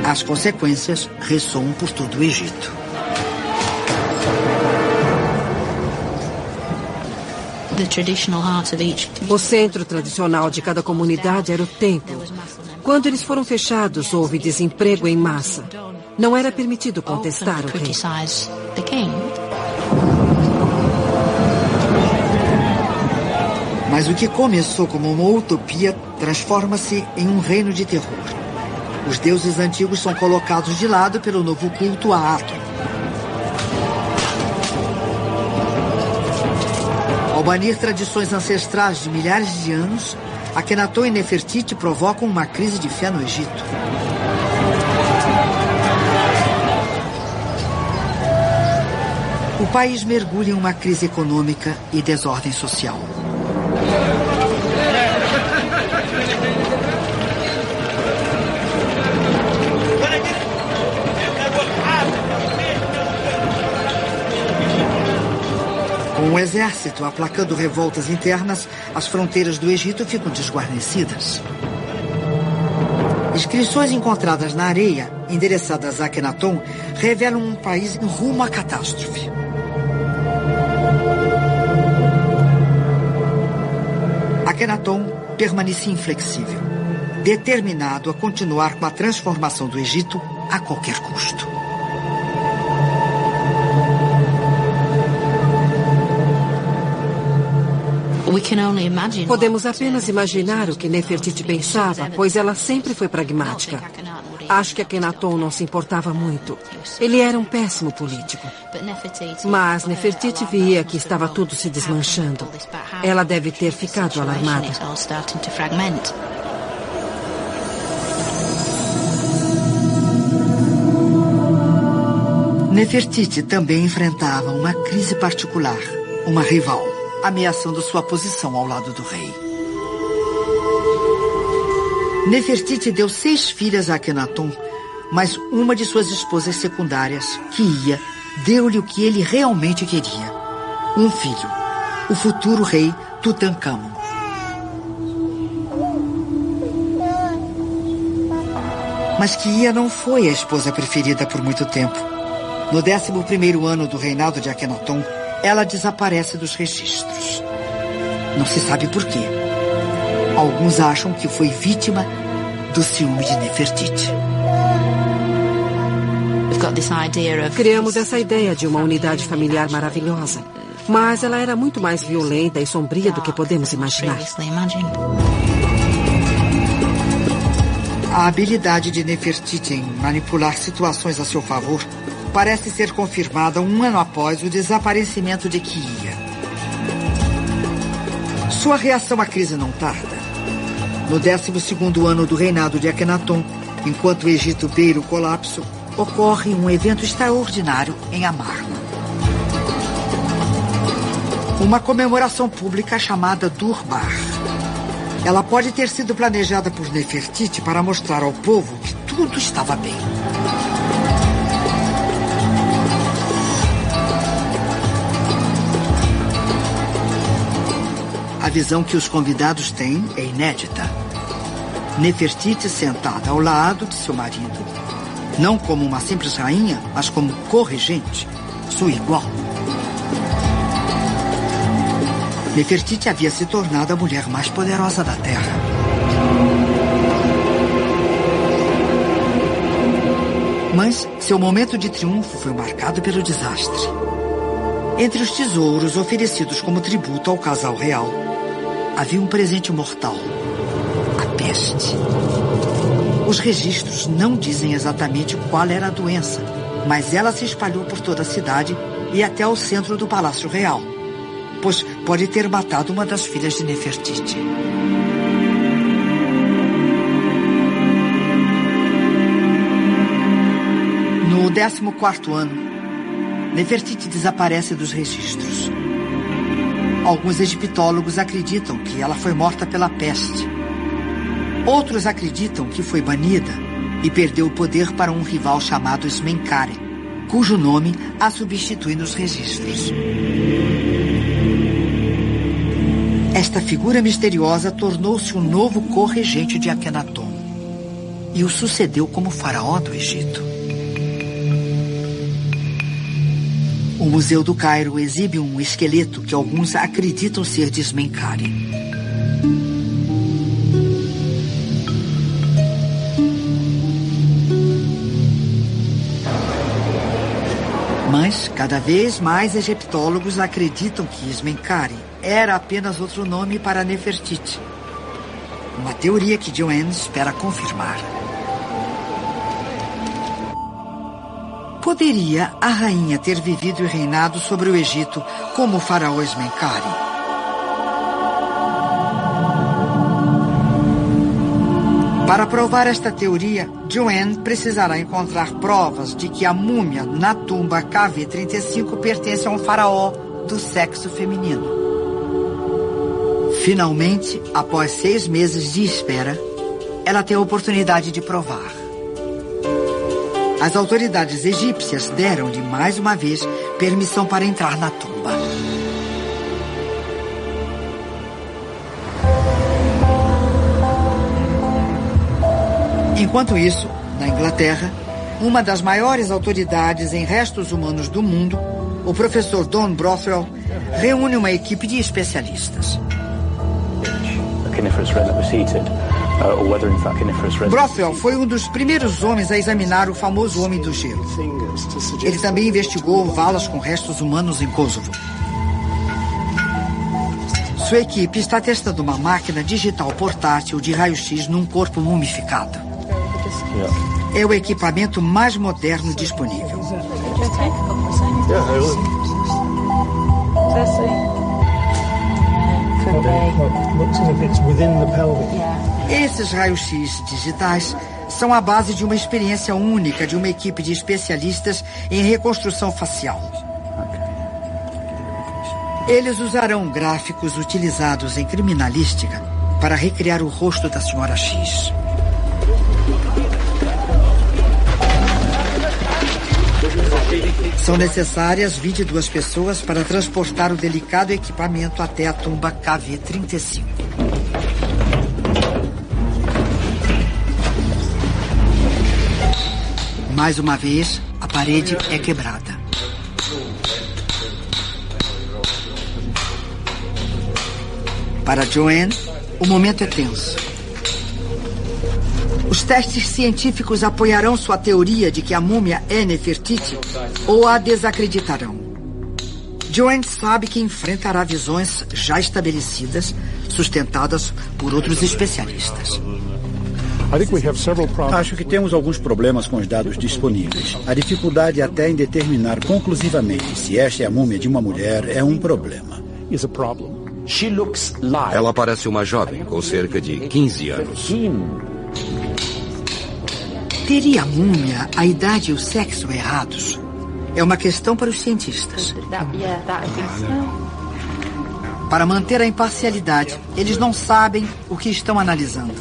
As consequências ressoam por todo o Egito. O centro tradicional de cada comunidade era o templo. Quando eles foram fechados, houve desemprego em massa. Não era permitido contestar o rei. Mas o que começou como uma utopia transforma-se em um reino de terror. Os deuses antigos são colocados de lado pelo novo culto a Atum. Ao banir tradições ancestrais de milhares de anos, Akhenaton e Nefertiti provocam uma crise de fé no Egito. O país mergulha em uma crise econômica e desordem social. Com o exército aplacando revoltas internas, as fronteiras do Egito ficam desguarnecidas. Inscrições encontradas na areia, endereçadas a Akhenaton, revelam um país em rumo à catástrofe. Akhenaton permanecia inflexível, determinado a continuar com a transformação do Egito a qualquer custo. Podemos apenas imaginar o que Nefertiti pensava, pois ela sempre foi pragmática. Acho que Akhenaton não se importava muito. Ele era um péssimo político. Mas Nefertiti via que estava tudo se desmanchando. Ela deve ter ficado alarmada. Nefertiti também enfrentava uma crise particular, uma rival, ameaçando sua posição ao lado do rei. Nefertiti deu 6 filhas a Akhenaton, mas uma de suas esposas secundárias, Kiya, deu-lhe o que ele realmente queria: um filho, o futuro rei Tutankhamon. Mas Kiya não foi a esposa preferida por muito tempo. No 11º ano do reinado de Akhenaton, ela desaparece dos registros. Não se sabe por quê. Alguns acham que foi vítima do ciúme de Nefertiti. Criamos essa ideia de uma unidade familiar maravilhosa. Mas ela era muito mais violenta e sombria do que podemos imaginar. A habilidade de Nefertiti em manipular situações a seu favor parece ser confirmada 1 ano após o desaparecimento de Kiya. Sua reação à crise não tarda. No 12º ano do reinado de Akhenaton, enquanto o Egito beira o colapso, ocorre um evento extraordinário em Amarna. Uma comemoração pública chamada Durbar. Ela pode ter sido planejada por Nefertiti para mostrar ao povo que tudo estava bem. A visão que os convidados têm é inédita. Nefertiti sentada ao lado de seu marido, não como uma simples rainha, mas como corregente, sua igual. Nefertiti havia se tornado a mulher mais poderosa da Terra. Mas seu momento de triunfo foi marcado pelo desastre. Entre os tesouros oferecidos como tributo ao casal real, havia um presente mortal: a peste. Os registros não dizem exatamente qual era a doença, mas ela se espalhou por toda a cidade e até ao centro do Palácio Real, pois pode ter matado uma das filhas de Nefertiti. No 14º ano, Nefertiti desaparece dos registros. Alguns egiptólogos acreditam que ela foi morta pela peste, Outros acreditam que foi banida e perdeu o poder para um rival chamado Smenkare, cujo nome a substitui nos registros. Esta figura misteriosa tornou-se o novo corregente de Akhenaton e o sucedeu como faraó do Egito. O Museu do Cairo exibe um esqueleto que alguns acreditam ser de Smenkare. Mas, cada vez mais egiptólogos acreditam que Smenkare era apenas outro nome para Nefertiti. Uma teoria que Joanne espera confirmar. Poderia a rainha ter vivido e reinado sobre o Egito como o faraó Smenkare? Para provar esta teoria, Joanne precisará encontrar provas de que a múmia na tumba KV-35 pertence a um faraó do sexo feminino. Finalmente, após 6 meses de espera, ela tem a oportunidade de provar. As autoridades egípcias deram-lhe, mais uma vez, permissão para entrar na tumba. Enquanto isso, na Inglaterra, uma das maiores autoridades em restos humanos do mundo, o professor Don Brothwell, reúne uma equipe de especialistas. Brothwell foi um dos primeiros homens a examinar o famoso Homem do Gelo. Ele também investigou valas com restos humanos em Kosovo. Sua equipe está testando uma máquina digital portátil de raio-x num corpo mumificado. É o equipamento mais moderno disponível. Esses raios-x digitais são a base de uma experiência única de uma equipe de especialistas em reconstrução facial. Eles usarão gráficos utilizados em criminalística para recriar o rosto da Sra. X. São necessárias 22 pessoas para transportar o delicado equipamento até a tumba KV-35. Mais uma vez, a parede é quebrada. Para Joanne, o momento é tenso. Os testes científicos apoiarão sua teoria de que a múmia é Nefertiti ou a desacreditarão. Joanne sabe que enfrentará visões já estabelecidas, sustentadas por outros especialistas. Acho que temos alguns problemas com os dados disponíveis. A dificuldade até em determinar conclusivamente se esta é a múmia de uma mulher é um problema. Ela parece uma jovem com cerca de 15 anos. Teria a múmia a idade e o sexo errados? É uma questão para os cientistas. Para manter a imparcialidade, eles não sabem o que estão analisando.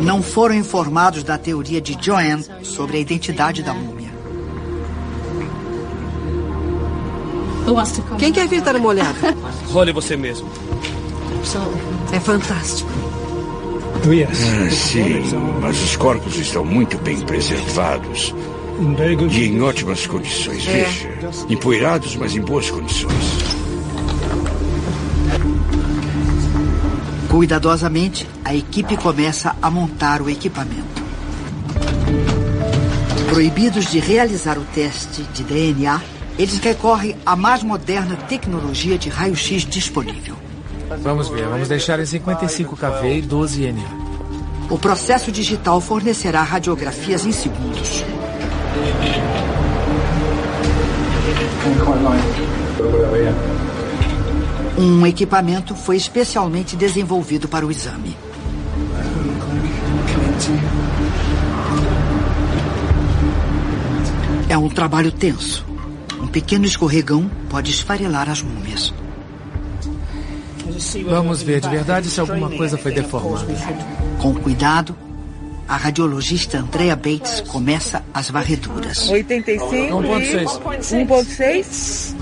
Não foram informados da teoria de Joanne sobre a identidade da múmia. Quem quer vir dar uma olhada? Olhe você mesmo. É fantástico. Sim, mas os corpos estão muito bem preservados e em ótimas condições. Veja, empoeirados, mas em boas condições. Cuidadosamente, a equipe começa a montar o equipamento. Proibidos de realizar o teste de DNA, eles recorrem à mais moderna tecnologia de raio-x disponível. Vamos ver, vamos deixar em 55 kV e 12 NA. O processo digital fornecerá radiografias em segundos. Um equipamento foi especialmente desenvolvido para o exame. É um trabalho tenso. Um pequeno escorregão pode esfarelar as múmias. Vamos ver de verdade se alguma coisa foi deformada. Com cuidado, a radiologista Andrea Bates começa as varreduras. 85 1.6.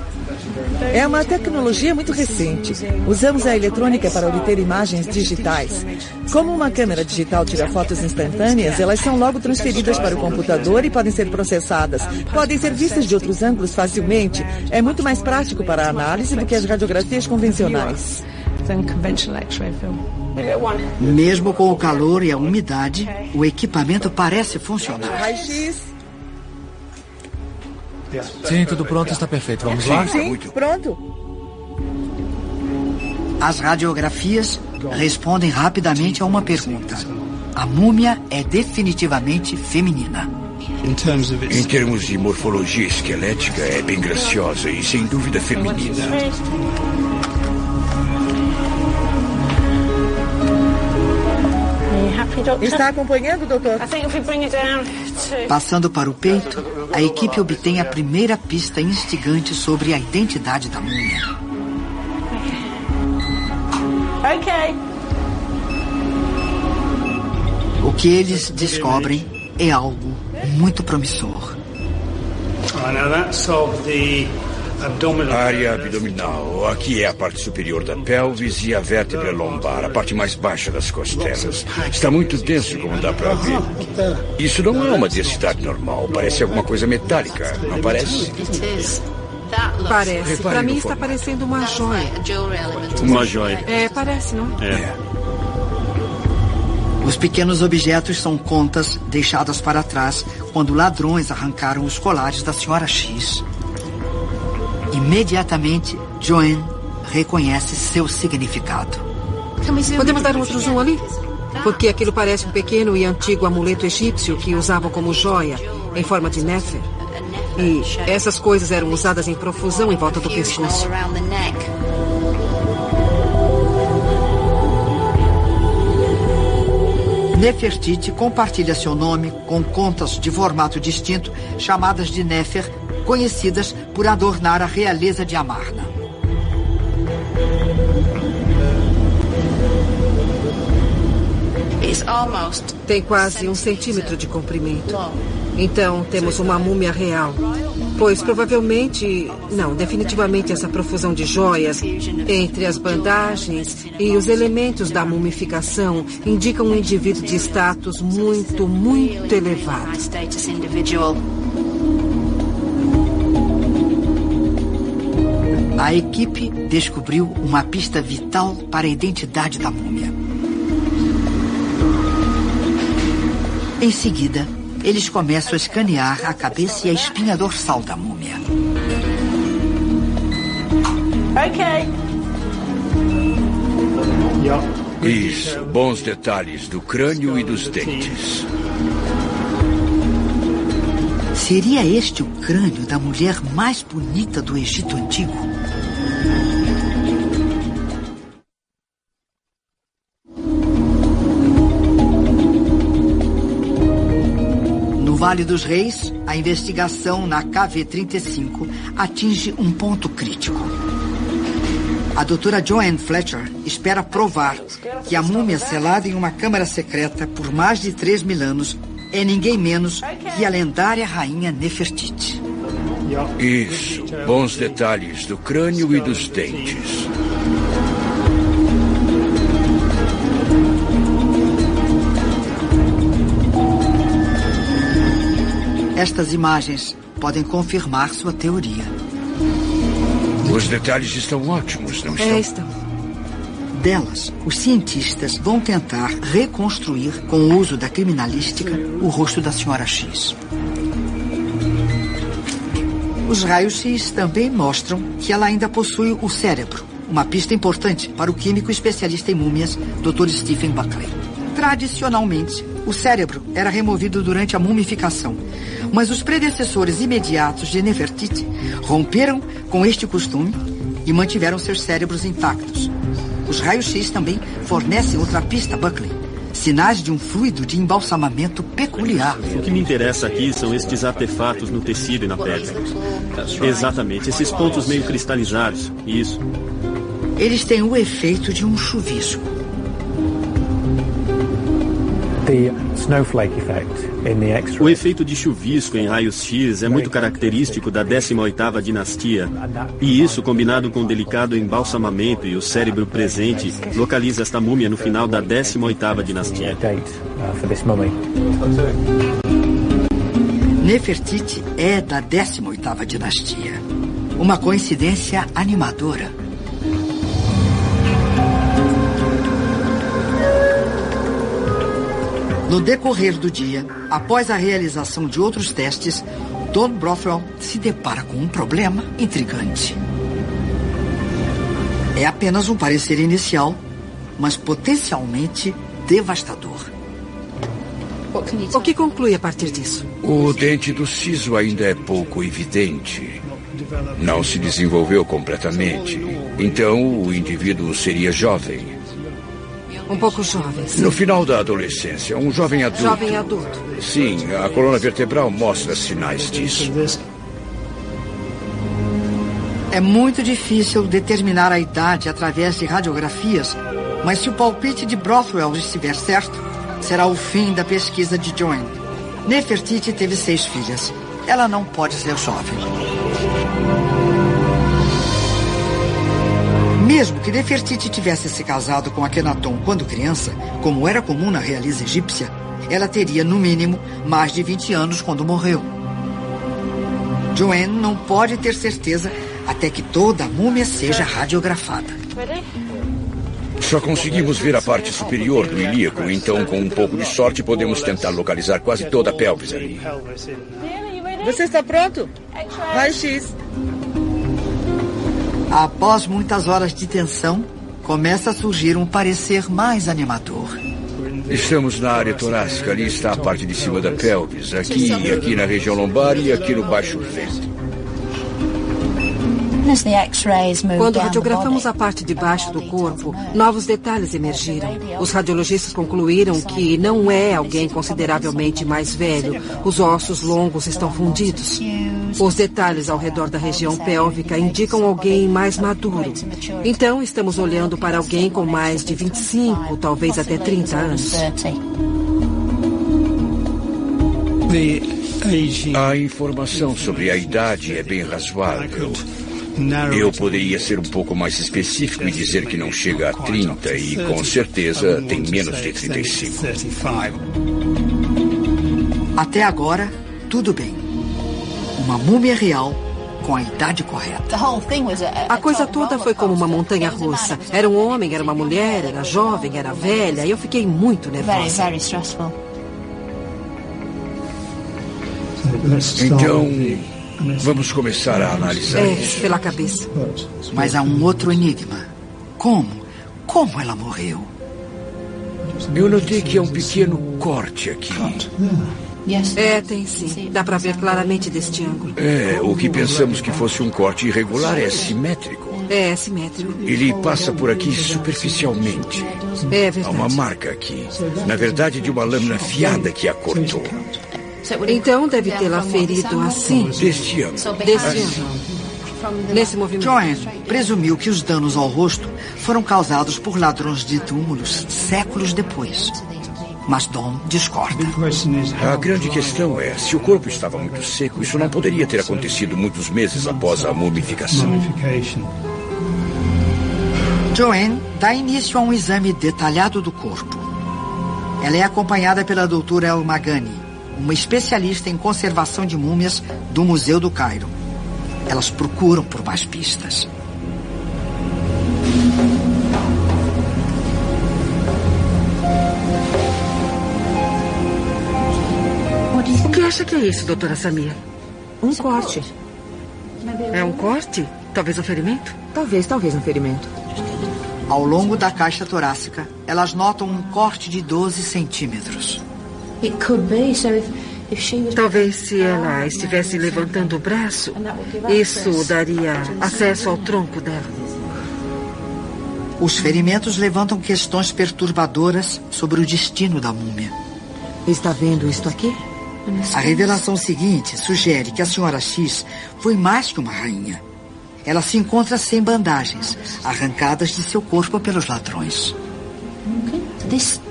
É uma tecnologia muito recente. Usamos a eletrônica para obter imagens digitais. Como uma câmera digital tira fotos instantâneas, elas são logo transferidas para o computador e podem ser processadas. Podem ser vistas de outros ângulos facilmente. É muito mais prático para a análise do que as radiografias convencionais. Mesmo com o calor e a umidade, o equipamento parece funcionar. Raio-X. Sim, tudo pronto, está perfeito. Vamos lá? Sim, pronto. As radiografias respondem rapidamente a uma pergunta. A múmia é definitivamente feminina. Em termos de morfologia esquelética, é bem graciosa e, sem dúvida, feminina. Está acompanhando, doutor? Passando para o peito, a equipe obtém a primeira pista instigante sobre a identidade da múmia. O que eles descobrem é algo muito promissor. A área abdominal. Aqui é a parte superior da pelvis e a vértebra lombar, a parte mais baixa das costelas. Está muito denso, como dá para ver. Isso não é uma densidade normal. Parece alguma coisa metálica, não parece? Parece. Para mim está parecendo uma joia. Uma joia. É, parece, não? É. Os pequenos objetos são contas deixadas para trás quando ladrões arrancaram os colares da Sra. X. Imediatamente, Joanne reconhece seu significado. Podemos dar outro zoom ali? Porque aquilo parece um pequeno e antigo amuleto egípcio que usavam como joia, em forma de Nefer. E essas coisas eram usadas em profusão em volta do pescoço. Nefertiti compartilha seu nome com contas de formato distinto, chamadas de Nefer, conhecidas por adornar a realeza de Amarna. Tem quase 1 centímetro de comprimento. Então, temos uma múmia real. Pois provavelmente, não, definitivamente essa profusão de joias entre as bandagens e os elementos da mumificação indicam um indivíduo de status muito, muito elevado. A equipe descobriu uma pista vital para a identidade da múmia. Em seguida, eles começam a escanear a cabeça e a espinha dorsal da múmia. Isso, bons detalhes do crânio e dos dentes. Seria este o crânio da mulher mais bonita do Egito Antigo? No Vale dos Reis, a investigação na KV-35 atinge um ponto crítico. A doutora Joanne Fletcher espera provar que a múmia selada em uma câmara secreta por mais de 3.000 anos é ninguém menos que a lendária rainha Nefertiti. Isso, bons detalhes do crânio e dos dentes. Estas imagens podem confirmar sua teoria. Os detalhes estão ótimos, não estão? Estão. Delas, os cientistas vão tentar reconstruir, com o uso da criminalística, o rosto da Sra. X. Os raios-x também mostram que ela ainda possui o cérebro, uma pista importante para o químico especialista em múmias, Dr. Stephen Buckley. Tradicionalmente, o cérebro era removido durante a mumificação, mas os predecessores imediatos de Nefertiti romperam com este costume e mantiveram seus cérebros intactos. Os raios-x também fornecem outra pista, Buckley. Sinais de um fluido de embalsamamento peculiar. O que me interessa aqui são estes artefatos no tecido e na pele. Exatamente, esses pontos meio cristalizados. Isso. Eles têm o efeito de um chuvisco. O efeito de chuvisco em raios-x é muito característico da 18ª dinastia. E isso, combinado com o delicado embalsamamento e o cérebro presente, localiza esta múmia no final da 18ª dinastia. Nefertiti é da 18ª dinastia. Uma coincidência animadora. No decorrer do dia, após a realização de outros testes, Don Brothwell se depara com um problema intrigante. É apenas um parecer inicial, mas potencialmente devastador. O que conclui a partir disso? O dente do siso ainda é pouco evidente. Não se desenvolveu completamente. Então, o indivíduo seria jovem. Um pouco jovem, sim. No final da adolescência, um jovem adulto. Jovem adulto. Sim, a coluna vertebral mostra sinais disso. É muito difícil determinar a idade através de radiografias, mas se o palpite de Brothwell estiver certo, será o fim da pesquisa de Joanne. Nefertiti teve 6 filhas. Ela não pode ser jovem. Mesmo que Nefertiti tivesse se casado com Akhenaton quando criança, como era comum na realeza egípcia, ela teria, no mínimo, mais de 20 anos quando morreu. Joanne não pode ter certeza até que toda a múmia seja radiografada. Só conseguimos ver a parte superior do ilíaco, então, com um pouco de sorte, podemos tentar localizar quase toda a pelvis ali. Você está pronto? Raio-X. Após muitas horas de tensão, começa a surgir um parecer mais animador. Estamos na área torácica, ali está a parte de cima da pelvis, aqui na região lombar e aqui no baixo ventre. Quando radiografamos a parte de baixo do corpo, novos detalhes emergiram. Os radiologistas concluíram que não é alguém consideravelmente mais velho. Os ossos longos estão fundidos. Os detalhes ao redor da região pélvica indicam alguém mais maduro. Então, estamos olhando para alguém com mais de 25, talvez até 30 anos. A informação sobre a idade é bem razoável. Eu poderia ser um pouco mais específico e dizer que não chega a 30 e, com certeza, tem menos de 35. Até agora, tudo bem. Uma múmia real com a idade correta. A coisa toda foi como uma montanha-russa. Era um homem, era uma mulher, era jovem, era velha. E eu fiquei muito nervosa. Então, vamos começar a analisar isso. Pela cabeça. Mas há um outro enigma. Como? Como ela morreu? Eu notei que é um pequeno corte aqui. Tem sim. Dá para ver claramente deste ângulo. O que pensamos que fosse um corte irregular é simétrico. É simétrico. Ele passa por aqui superficialmente. É verdade. Há uma marca aqui. Na verdade, de uma lâmina afiada que a cortou. Então deve tê-la ferido assim. Deste ano. Nesse movimento. Joanne presumiu que os danos ao rosto foram causados por ladrões de túmulos séculos depois. Mas Don discorda. A grande questão é, se o corpo estava muito seco, isso não poderia ter acontecido muitos meses após a mumificação. Joanne dá início a um exame detalhado do corpo. Ela é acompanhada pela doutora El Magani, uma especialista em conservação de múmias do Museu do Cairo. Elas procuram por mais pistas. O que acha que é isso, doutora Samir? Um corte. É um corte? Talvez um ferimento? Talvez um ferimento. Ao longo da caixa torácica, elas notam um corte de 12 centímetros. Talvez se ela estivesse levantando o braço, isso daria acesso ao tronco dela. Os ferimentos levantam questões perturbadoras sobre o destino da múmia. Está vendo isto aqui? A revelação seguinte sugere que a senhora X foi mais que uma rainha. Ela se encontra sem bandagens, arrancadas de seu corpo pelos ladrões.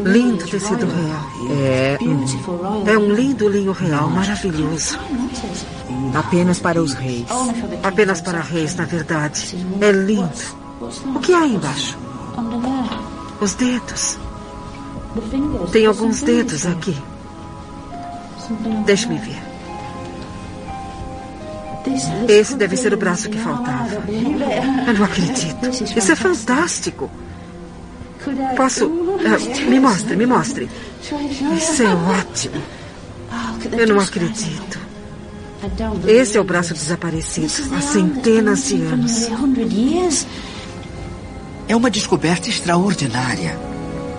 Lindo tecido real. É um lindo linho real, maravilhoso. Apenas para os reis. Apenas para reis, na verdade. É lindo. O que há aí embaixo? Os dedos. Tem alguns dedos aqui. Deixe-me ver. Esse deve ser o braço que faltava. Eu não acredito. Isso é fantástico. Posso... me mostre. Isso é ótimo. Eu não acredito. Esse é o braço desaparecido há centenas de anos. É uma descoberta extraordinária.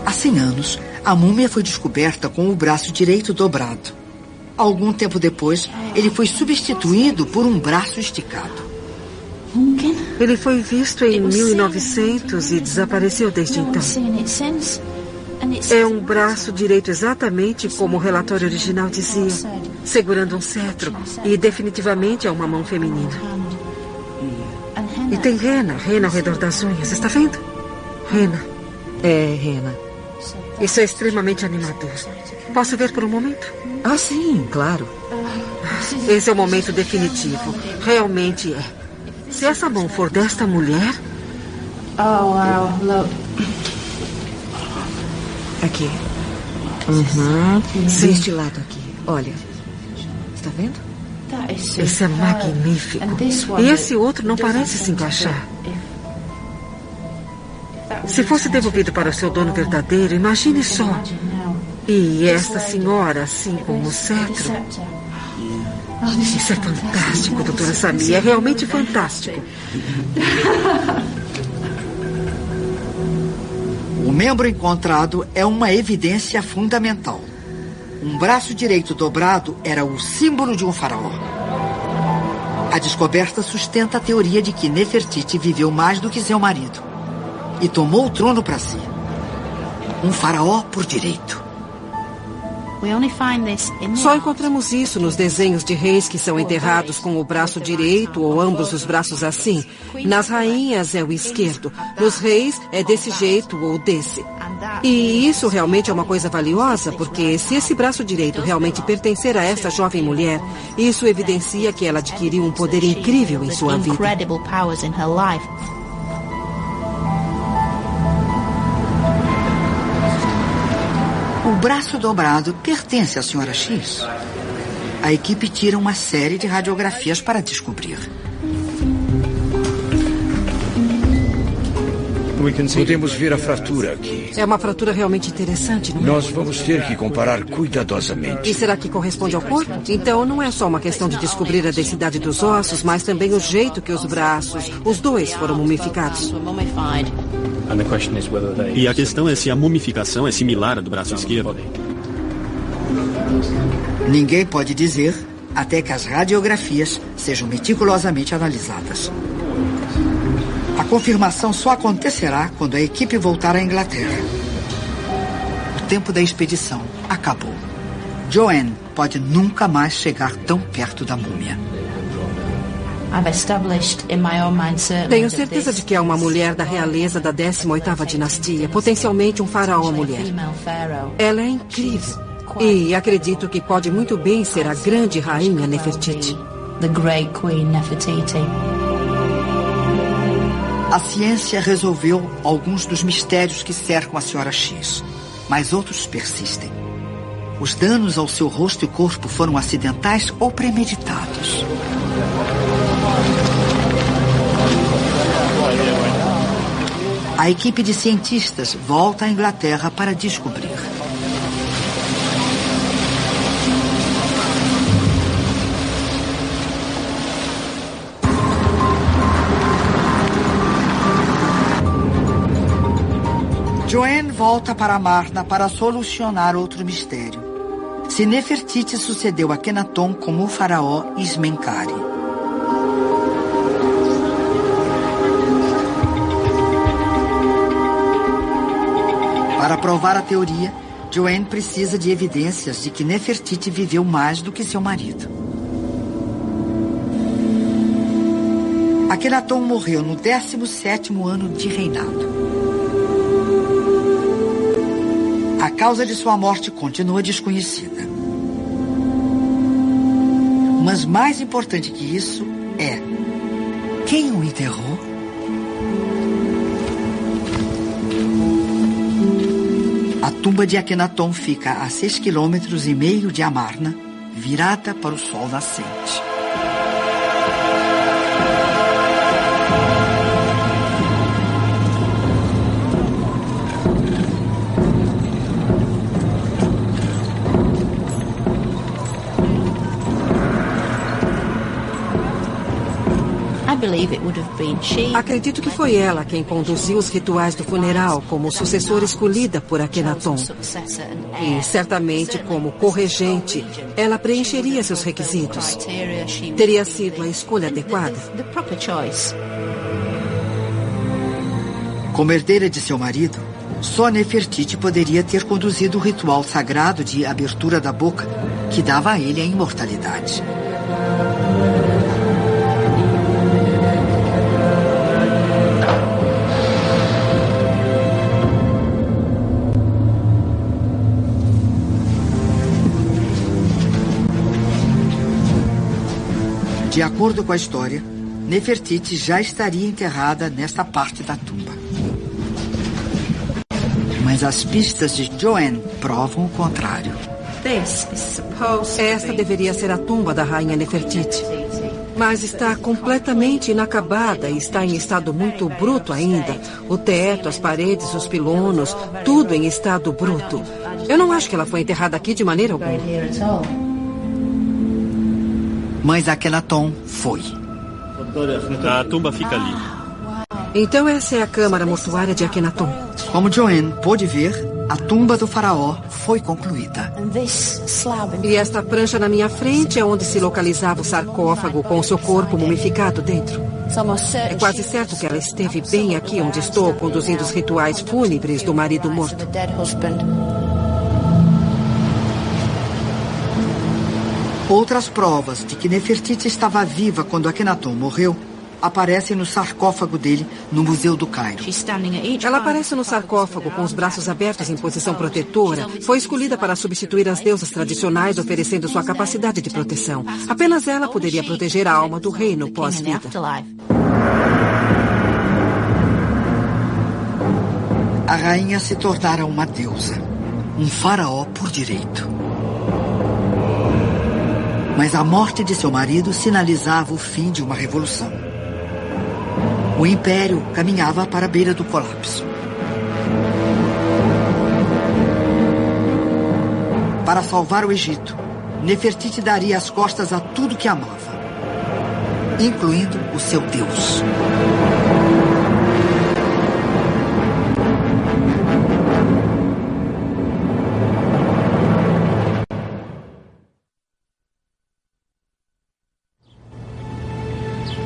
Há 100 anos, a múmia foi descoberta com o braço direito dobrado. Algum tempo depois, ele foi substituído por um braço esticado. Ele foi visto em 1900 e desapareceu desde então. É um braço direito exatamente como o relatório original dizia, segurando um cetro, e definitivamente é uma mão feminina. E tem rena ao redor das unhas, está vendo? Rena. É, rena. Isso é extremamente animador. Posso ver por um momento? Ah, sim, claro. Esse é o momento definitivo. Realmente é. Se essa mão for desta mulher... Oh, wow, look. Aqui. Deste lado aqui. Olha. Está vendo? Esse é magnífico. E esse outro não parece se encaixar. Se fosse devolvido para o seu dono verdadeiro, imagine só. E esta senhora, assim como o cetro. Isso é fantástico, doutora Samia. É realmente fantástico. O membro encontrado é uma evidência fundamental. Um braço direito dobrado era o símbolo de um faraó. A descoberta sustenta a teoria de que Nefertiti viveu mais do que seu marido e tomou o trono para si. Um faraó por direito. Só encontramos isso nos desenhos de reis que são enterrados com o braço direito ou ambos os braços assim. Nas rainhas é o esquerdo. Nos reis é desse jeito ou desse. E isso realmente é uma coisa valiosa, porque se esse braço direito realmente pertencer a essa jovem mulher, isso evidencia que ela adquiriu um poder incrível em sua vida. O braço dobrado pertence à senhora X. A equipe tira uma série de radiografias para descobrir. Podemos ver a fratura aqui. É uma fratura realmente interessante, não é? Nós vamos ter que comparar cuidadosamente. E será que corresponde ao corpo? Então não é só uma questão de descobrir a densidade dos ossos, mas também o jeito que os braços, os dois, foram mumificados. E a questão é se a mumificação é similar à do braço esquerdo. Ninguém pode dizer até que as radiografias sejam meticulosamente analisadas. A confirmação só acontecerá quando a equipe voltar à Inglaterra. O tempo da expedição acabou. Joanne pode nunca mais chegar tão perto da múmia. Tenho certeza de que é uma mulher da realeza da 18ª dinastia, potencialmente um faraó mulher. Ela é incrível. E acredito que pode muito bem ser a grande rainha Nefertiti. The Great Queen Nefertiti. A ciência resolveu alguns dos mistérios que cercam a senhora X, mas outros persistem. Os danos ao seu rosto e corpo foram acidentais ou premeditados. A equipe de cientistas volta à Inglaterra para descobrir. Joanne volta para Amarna para solucionar outro mistério. Se Nefertiti sucedeu a Akhenaton como o faraó Ismenkari. Para provar a teoria, Joanne precisa de evidências de que Nefertiti viveu mais do que seu marido. Akhenaton morreu no 17º ano de reinado. A causa de sua morte continua desconhecida. Mas mais importante que isso é: quem o enterrou? A tumba de Akhenaton fica a 6,5 km de Amarna, virada para o sol nascente. Acredito que foi ela quem conduziu os rituais do funeral como sucessora escolhida por Akhenaton. E, certamente, como corregente, ela preencheria seus requisitos. Teria sido a escolha adequada. Como herdeira de seu marido, só Nefertiti poderia ter conduzido o ritual sagrado de abertura da boca, que dava a ele a imortalidade. De acordo com a história, Nefertiti já estaria enterrada nesta parte da tumba. Mas as pistas de Joanne provam o contrário. Esta deveria ser a tumba da rainha Nefertiti. Mas está completamente inacabada e está em estado muito bruto ainda. O teto, as paredes, os pilonos, tudo em estado bruto. Eu não acho que ela foi enterrada aqui de maneira alguma. Mas Akhenaton foi. A tumba fica ali. Então essa é a câmara mortuária de Akhenaton. Como Joanne pôde ver, a tumba do faraó foi concluída. E esta prancha na minha frente é onde se localizava o sarcófago com o seu corpo mumificado dentro. É quase certo que ela esteve bem aqui onde estou, conduzindo os rituais fúnebres do marido morto. Outras provas de que Nefertiti estava viva quando Akhenaton morreu aparecem no sarcófago dele no Museu do Cairo. Ela aparece no sarcófago com os braços abertos em posição protetora. Foi escolhida para substituir as deusas tradicionais, oferecendo sua capacidade de proteção. Apenas ela poderia proteger a alma do rei no pós-vida. A rainha se tornara uma deusa, um faraó por direito. Mas a morte de seu marido sinalizava o fim de uma revolução. O império caminhava para a beira do colapso. Para salvar o Egito, Nefertiti daria as costas a tudo que amava, incluindo o seu Deus.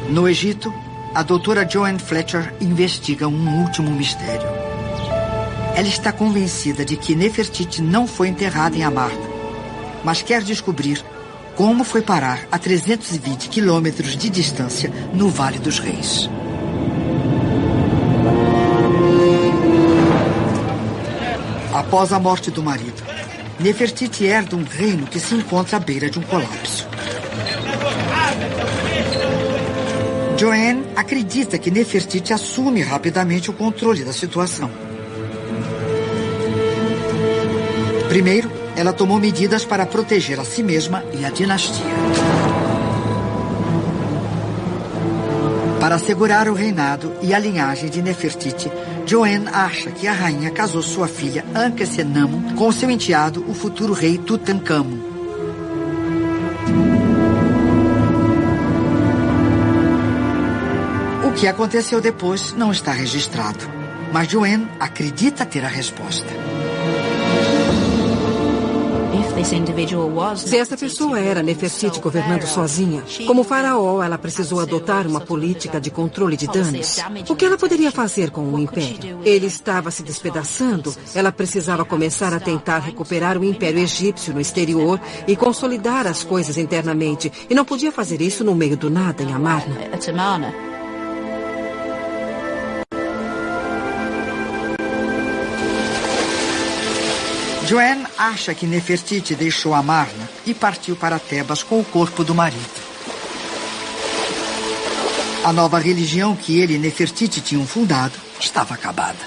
No Egito, a doutora Joanne Fletcher investiga um último mistério. Ela está convencida de que Nefertiti não foi enterrada em Amarna, mas quer descobrir como foi parar a 320 quilômetros de distância no Vale dos Reis. Após a morte do marido, Nefertiti herda um reino que se encontra à beira de um colapso. Joanne acredita que Nefertiti assume rapidamente o controle da situação. Primeiro, ela tomou medidas para proteger a si mesma e a dinastia. Para assegurar o reinado e a linhagem de Nefertiti, Joanne acha que a rainha casou sua filha Ankhesenamun com seu enteado, o futuro rei Tutankhamun. O que aconteceu depois não está registrado, mas Joanne acredita ter a resposta. Se essa pessoa era Nefertiti governando sozinha, como faraó, ela precisou adotar uma política de controle de danos. O que ela poderia fazer com o império? Ele estava se despedaçando, ela precisava começar a tentar recuperar o império egípcio no exterior e consolidar as coisas internamente, e não podia fazer isso no meio do nada, em Amarna. Joanne acha que Nefertiti deixou Amarna e partiu para Tebas com o corpo do marido. A nova religião que ele e Nefertiti tinham fundado estava acabada.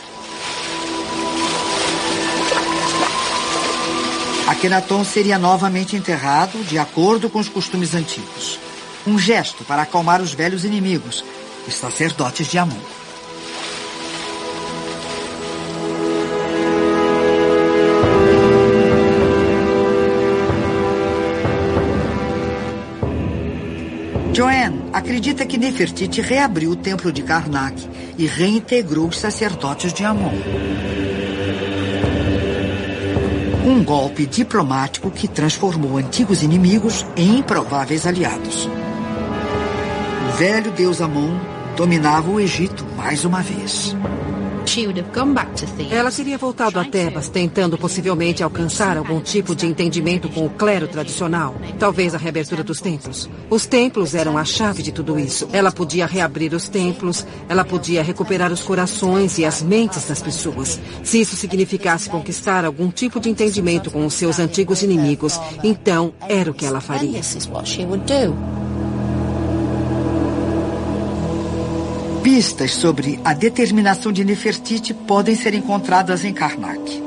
Akhenaton seria novamente enterrado de acordo com os costumes antigos. Um gesto para acalmar os velhos inimigos, os sacerdotes de Amon. Joanne acredita que Nefertiti reabriu o templo de Karnak e reintegrou os sacerdotes de Amon. Um golpe diplomático que transformou antigos inimigos em improváveis aliados. O velho deus Amon dominava o Egito mais uma vez. Ela teria voltado a Tebas, tentando possivelmente alcançar algum tipo de entendimento com o clero tradicional. Talvez a reabertura dos templos. Os templos eram a chave de tudo isso. Ela podia reabrir os templos, ela podia recuperar os corações e as mentes das pessoas. Se isso significasse conquistar algum tipo de entendimento com os seus antigos inimigos, então era o que ela faria. Pistas sobre a determinação de Nefertiti podem ser encontradas em Karnak.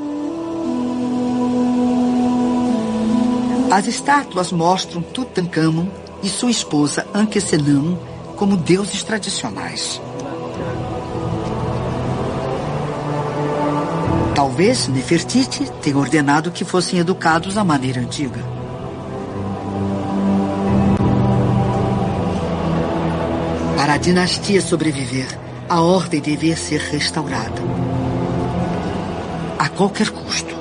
As estátuas mostram Tutankhamon e sua esposa Ankhesenamun como deuses tradicionais. Talvez Nefertiti tenha ordenado que fossem educados à maneira antiga. Para a dinastia sobreviver, a ordem devia ser restaurada. A qualquer custo.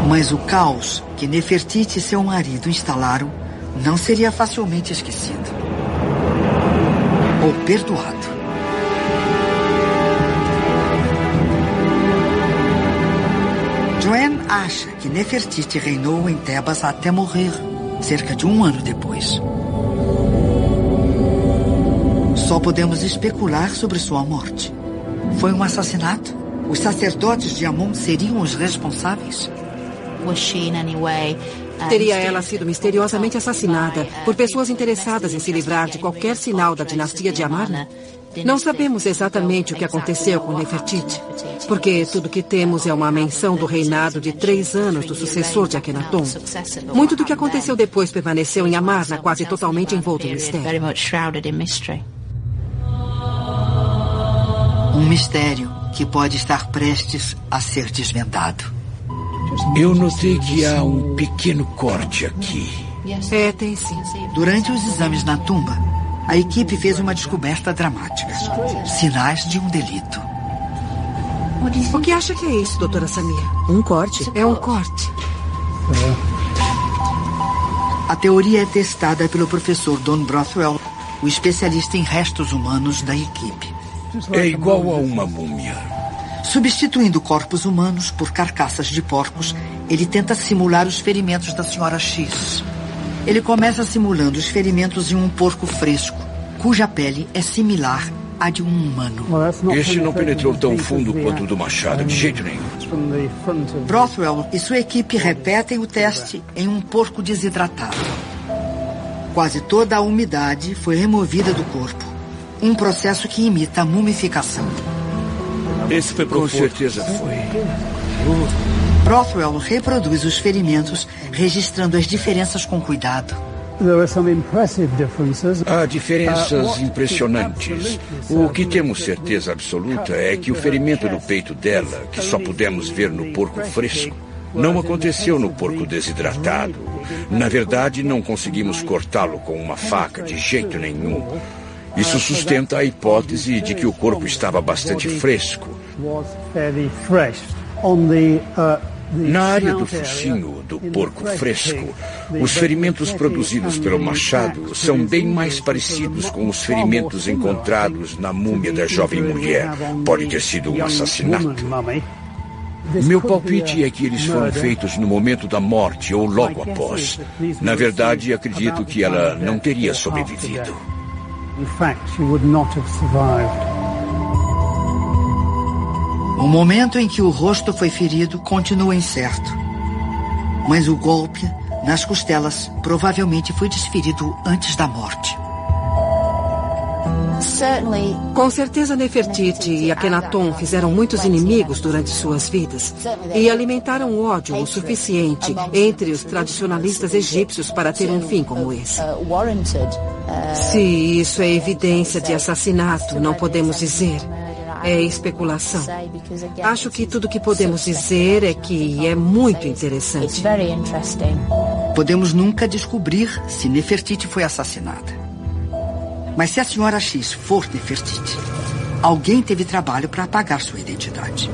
Mas o caos que Nefertiti e seu marido instalaram não seria facilmente esquecido. Ou perdoado. Joanne acha que Nefertiti reinou em Tebas até morrer. Cerca de 1 ano depois. Só podemos especular sobre sua morte. Foi um assassinato? Os sacerdotes de Amon seriam os responsáveis? Teria ela sido misteriosamente assassinada por pessoas interessadas em se livrar de qualquer sinal da dinastia de Amarna? Não sabemos exatamente o que aconteceu com Nefertiti, porque tudo que temos é uma menção do reinado de 3 anos do sucessor de Akhenaton. Muito do que aconteceu depois permaneceu em Amarna quase totalmente envolto em mistério. Um mistério que pode estar prestes a ser desvendado. Eu notei que há um pequeno corte aqui. Tem sim. Durante os exames na tumba, a equipe fez uma descoberta dramática. Sinais de um delito. O que acha que é isso, doutora Samir? Um corte? É um corte. A teoria é testada pelo professor Don Brothwell, o especialista em restos humanos da equipe. É igual a uma múmia. Substituindo corpos humanos por carcaças de porcos, ele tenta simular os ferimentos da senhora X. Ele começa simulando os ferimentos em um porco fresco, cuja pele é similar à de um humano. Este não penetrou tão fundo quanto o do machado, de jeito nenhum. Brothwell e sua equipe repetem o teste em um porco desidratado. Quase toda a umidade foi removida do corpo. Um processo que imita a mumificação. Esse foi profundo. Com certeza foi. Brothwell reproduz os ferimentos, registrando as diferenças com cuidado. Há diferenças impressionantes. O que temos certeza absoluta é que o ferimento no peito dela, que só pudemos ver no porco fresco, não aconteceu no porco desidratado. Na verdade, não conseguimos cortá-lo com uma faca de jeito nenhum. Isso sustenta a hipótese de que o corpo estava bastante fresco. Na área do focinho do porco fresco, os ferimentos produzidos pelo machado são bem mais parecidos com os ferimentos encontrados na múmia da jovem mulher. Pode ter sido um assassinato. Meu palpite é que eles foram feitos no momento da morte ou logo após. Na verdade, acredito que ela não teria sobrevivido. O momento em que o rosto foi ferido continua incerto. Mas o golpe nas costelas provavelmente foi desferido antes da morte. Com certeza Nefertiti e Akhenaton fizeram muitos inimigos durante suas vidas e alimentaram ódio o suficiente entre os tradicionalistas egípcios para ter um fim como esse. Se isso é evidência de assassinato, não podemos dizer. É especulação. Acho que tudo que podemos dizer é que é muito interessante. Podemos nunca descobrir se Nefertiti foi assassinada. Mas se a senhora X for Nefertiti, alguém teve trabalho para apagar sua identidade.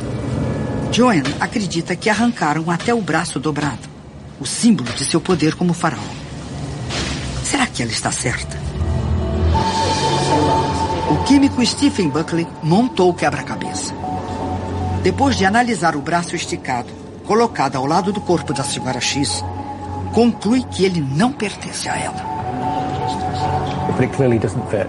Joanne acredita que arrancaram até o braço dobrado, o símbolo de seu poder como faraó. Será que ela está certa? O químico Stephen Buckley montou o quebra-cabeça. Depois de analisar o braço esticado, colocado ao lado do corpo da senhora X, conclui que ele não pertence a ela.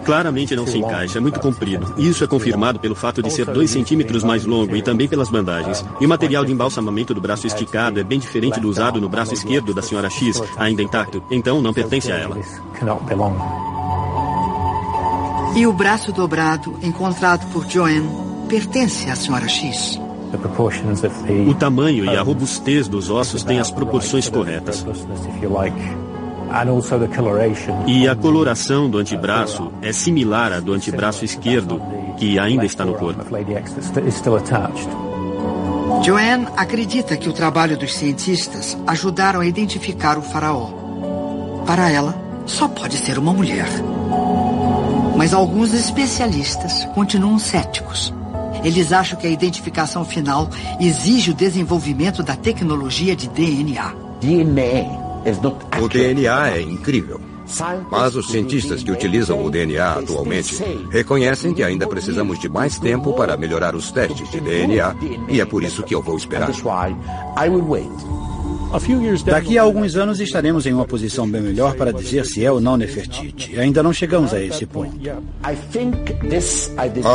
Claramente não se encaixa, é muito comprido. Isso é confirmado pelo fato de ser 2 centímetros mais longo e também pelas bandagens. E o material de embalsamamento do braço esticado é bem diferente do usado no braço esquerdo da senhora X, ainda intacto. Então não pertence a ela. E o braço dobrado encontrado por Joanne pertence à senhora X? O tamanho e a robustez dos ossos têm as proporções corretas. E a coloração do antebraço é similar à do antebraço esquerdo, que ainda está no corpo. Joanne acredita que o trabalho dos cientistas ajudaram a identificar o faraó. Para ela, só pode ser uma mulher. Mas alguns especialistas continuam céticos. Eles acham que a identificação final exige o desenvolvimento da tecnologia de DNA. O DNA é incrível. Mas os cientistas que utilizam o DNA atualmente reconhecem que ainda precisamos de mais tempo para melhorar os testes de DNA, e é por isso que eu vou esperar. Daqui a alguns anos estaremos em uma posição bem melhor para dizer se é ou não Nefertiti. Ainda não chegamos a esse ponto.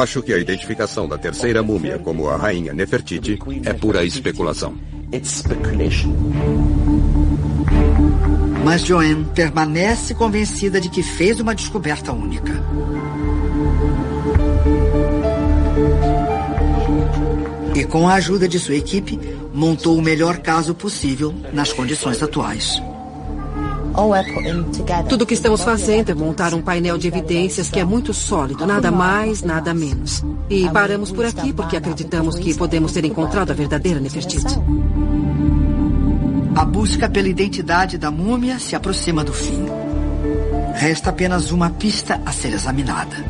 Acho que a identificação da terceira múmia como a rainha Nefertiti é pura especulação. Mas Joanne permanece convencida de que fez uma descoberta única. E com a ajuda de sua equipe, montou o melhor caso possível nas condições atuais. Tudo o que estamos fazendo é montar um painel de evidências que é muito sólido, nada mais, nada menos. E paramos por aqui porque acreditamos que podemos ter encontrado a verdadeira Nefertiti. A busca pela identidade da múmia se aproxima do fim. Resta apenas uma pista a ser examinada.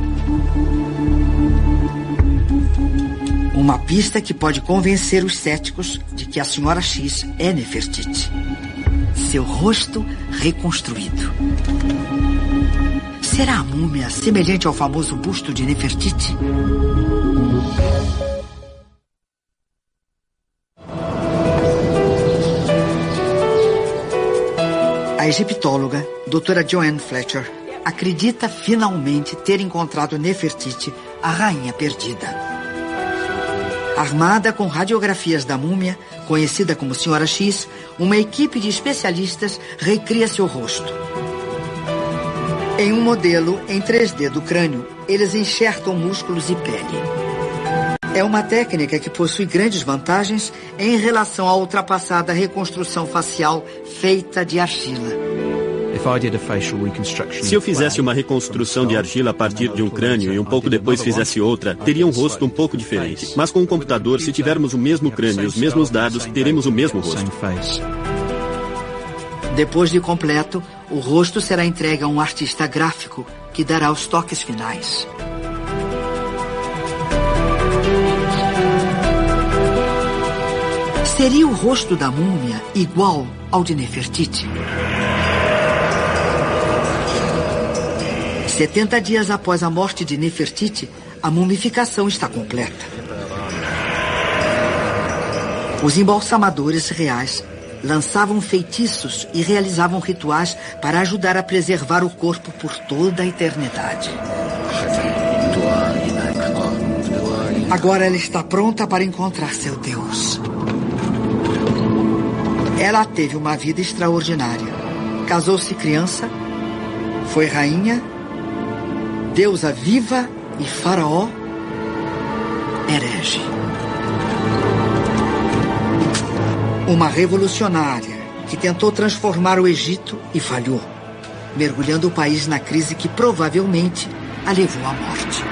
Uma pista que pode convencer os céticos de que a senhora X é Nefertiti. Seu rosto reconstruído. Será a múmia semelhante ao famoso busto de Nefertiti? A egiptóloga, doutora Joanne Fletcher, acredita finalmente ter encontrado Nefertiti, a rainha perdida. Armada com radiografias da múmia, conhecida como Senhora X, uma equipe de especialistas recria seu rosto. Em um modelo em 3D do crânio, eles enxertam músculos e pele. É uma técnica que possui grandes vantagens em relação à ultrapassada reconstrução facial feita de argila. Se eu fizesse uma reconstrução de argila a partir de um crânio e um pouco depois fizesse outra, teria um rosto um pouco diferente. Mas com um computador, se tivermos o mesmo crânio e os mesmos dados, teremos o mesmo rosto. Depois de completo, o rosto será entregue a um artista gráfico que dará os toques finais. Seria o rosto da múmia igual ao de Nefertiti? 70 dias após a morte de Nefertiti, a mumificação está completa. Os embalsamadores reais lançavam feitiços e realizavam rituais para ajudar a preservar o corpo por toda a eternidade. Agora ela está pronta para encontrar seu Deus. Ela teve uma vida extraordinária. Casou-se criança, foi rainha, deusa viva e faraó herege. Uma revolucionária que tentou transformar o Egito e falhou, mergulhando o país na crise que provavelmente a levou à morte.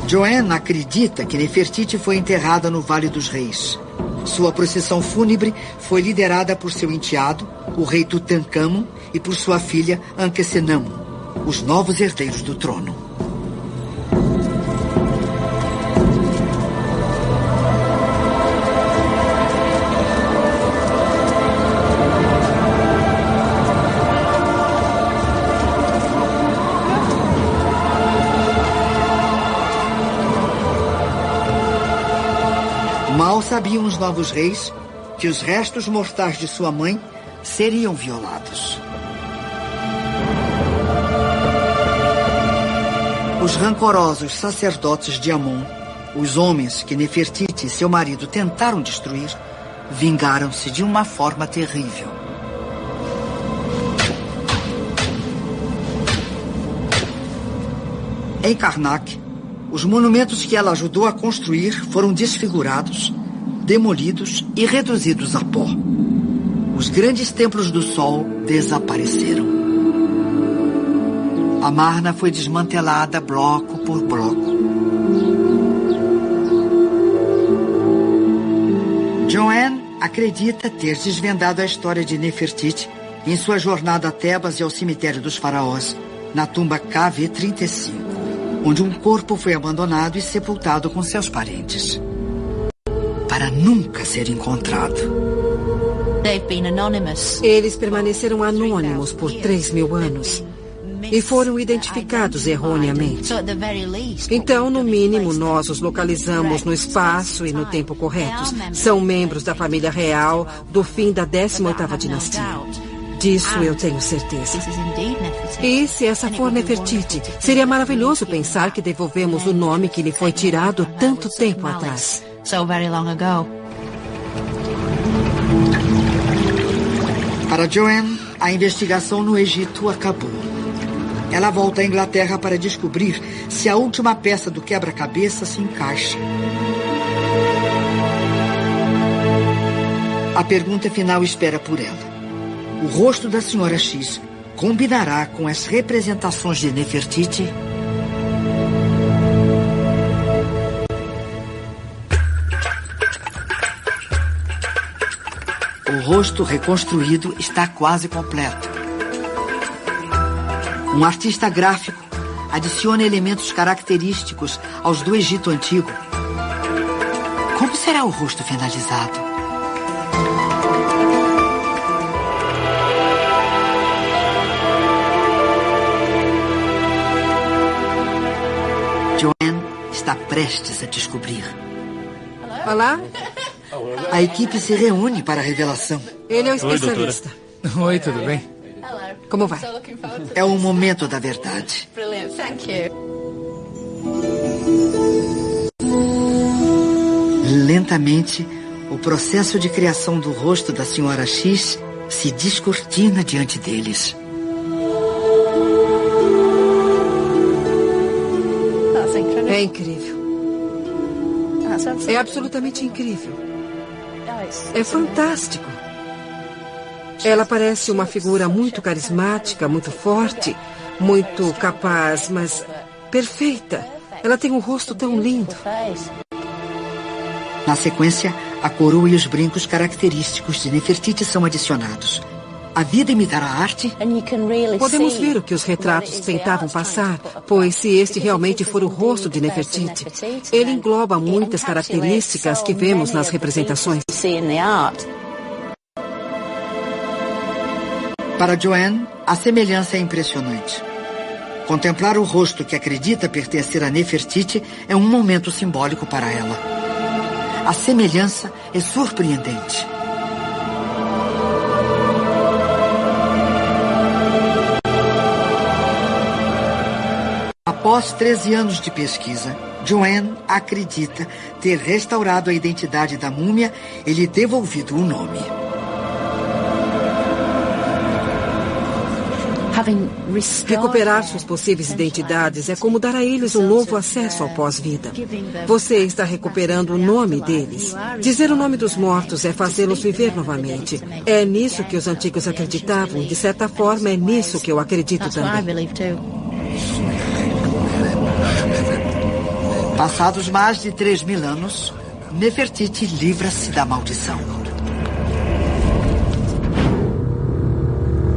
Joanne acredita que Nefertiti foi enterrada no Vale dos Reis. Sua procissão fúnebre foi liderada por seu enteado, o rei Tutankhamon, e por sua filha Ankhesenamun, os novos herdeiros do trono. Mal sabiam os novos reis que os restos mortais de sua mãe seriam violados. Os rancorosos sacerdotes de Amon, os homens que Nefertiti e seu marido tentaram destruir, vingaram-se de uma forma terrível. Em Karnak, os monumentos que ela ajudou a construir foram desfigurados, demolidos e reduzidos a pó. Os grandes templos do Sol desapareceram. Amarna foi desmantelada bloco por bloco. Joanne acredita ter desvendado a história de Nefertiti em sua jornada a Tebas e ao cemitério dos faraós, na tumba KV-35. Onde um corpo foi abandonado e sepultado com seus parentes, para nunca ser encontrado. Eles permaneceram anônimos por 3.000 anos e foram identificados erroneamente. Então, no mínimo, nós os localizamos no espaço e no tempo corretos. São membros da família real do fim da 18ª dinastia. Disso eu tenho certeza. E se essa for Nefertiti, seria maravilhoso pensar que devolvemos o nome que lhe foi tirado tanto tempo atrás. Para Joanne, a investigação no Egito acabou. Ela volta à Inglaterra para descobrir se a última peça do quebra-cabeça se encaixa. A pergunta final espera por ela. O rosto da Senhora X combinará com as representações de Nefertiti? O rosto reconstruído está quase completo. Um artista gráfico adiciona elementos característicos aos do Egito Antigo. Como será o rosto finalizado? Joanne está prestes a descobrir. Olá. A equipe se reúne para a revelação. Ele é o especialista. Oi, tudo bem? Como vai? É o momento da verdade. Lentamente, o processo de criação do rosto da Senhora X se descortina diante deles. É incrível. É absolutamente incrível. É fantástico. Ela parece uma figura muito carismática, muito forte, muito capaz, mas perfeita. Ela tem um rosto tão lindo. Na sequência, a coroa e os brincos característicos de Nefertiti são adicionados. A vida imitará a arte? Podemos ver o que os retratos tentavam passar, pois se este realmente for o rosto de Nefertiti, ele engloba muitas características que vemos nas representações. Para Joanne, a semelhança é impressionante. Contemplar o rosto que acredita pertencer a Nefertiti é um momento simbólico para ela. A semelhança é surpreendente. Após 13 anos de pesquisa, Joanne acredita ter restaurado a identidade da múmia e lhe devolvido o nome. Recuperar suas possíveis identidades é como dar a eles um novo acesso ao pós-vida. Você está recuperando o nome deles. Dizer o nome dos mortos é fazê-los viver novamente. É nisso que os antigos acreditavam e, de certa forma, é nisso que eu acredito também. Passados mais de 3.000 anos, Nefertiti livra-se da maldição.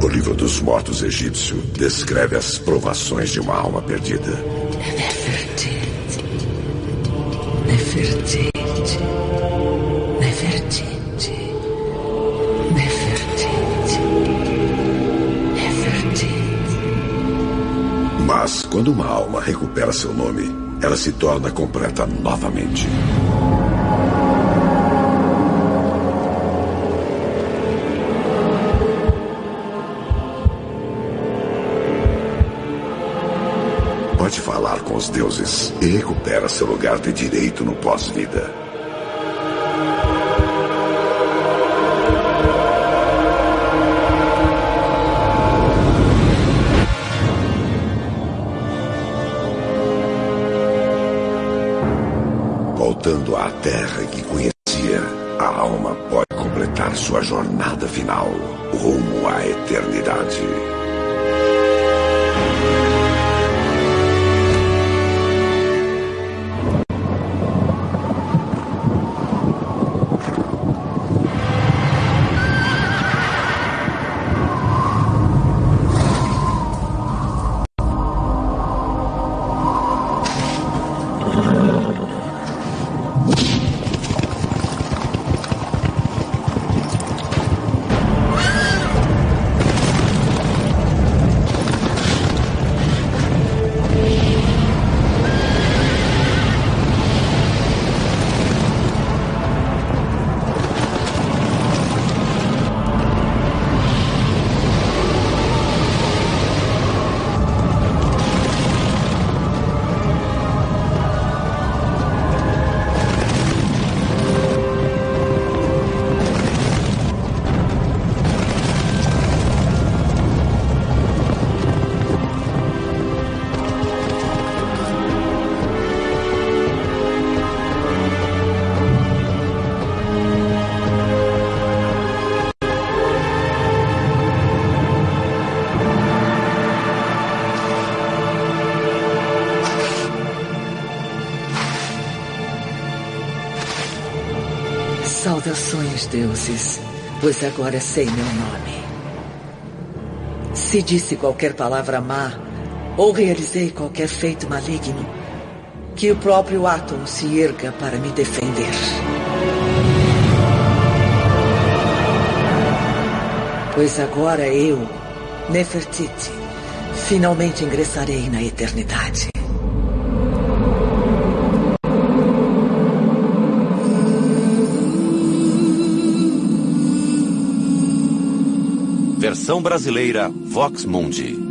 O livro dos mortos egípcio descreve as provações de uma alma perdida. Nefertiti. Nefertiti. Nefertiti. Nefertiti. Nefertiti. Mas quando uma alma recupera seu nome, ela se torna completa novamente. Pode falar com os deuses e recupera seu lugar de direito no pós-vida. Voltando à terra que conhecia, a alma pode completar sua jornada final, rumo à eternidade. Saudações, deuses, pois agora sei meu nome. Se disse qualquer palavra má ou realizei qualquer feito maligno, que o próprio Atum se erga para me defender. Pois agora eu, Nefertiti, finalmente ingressarei na eternidade. Versão brasileira Vox Mundi.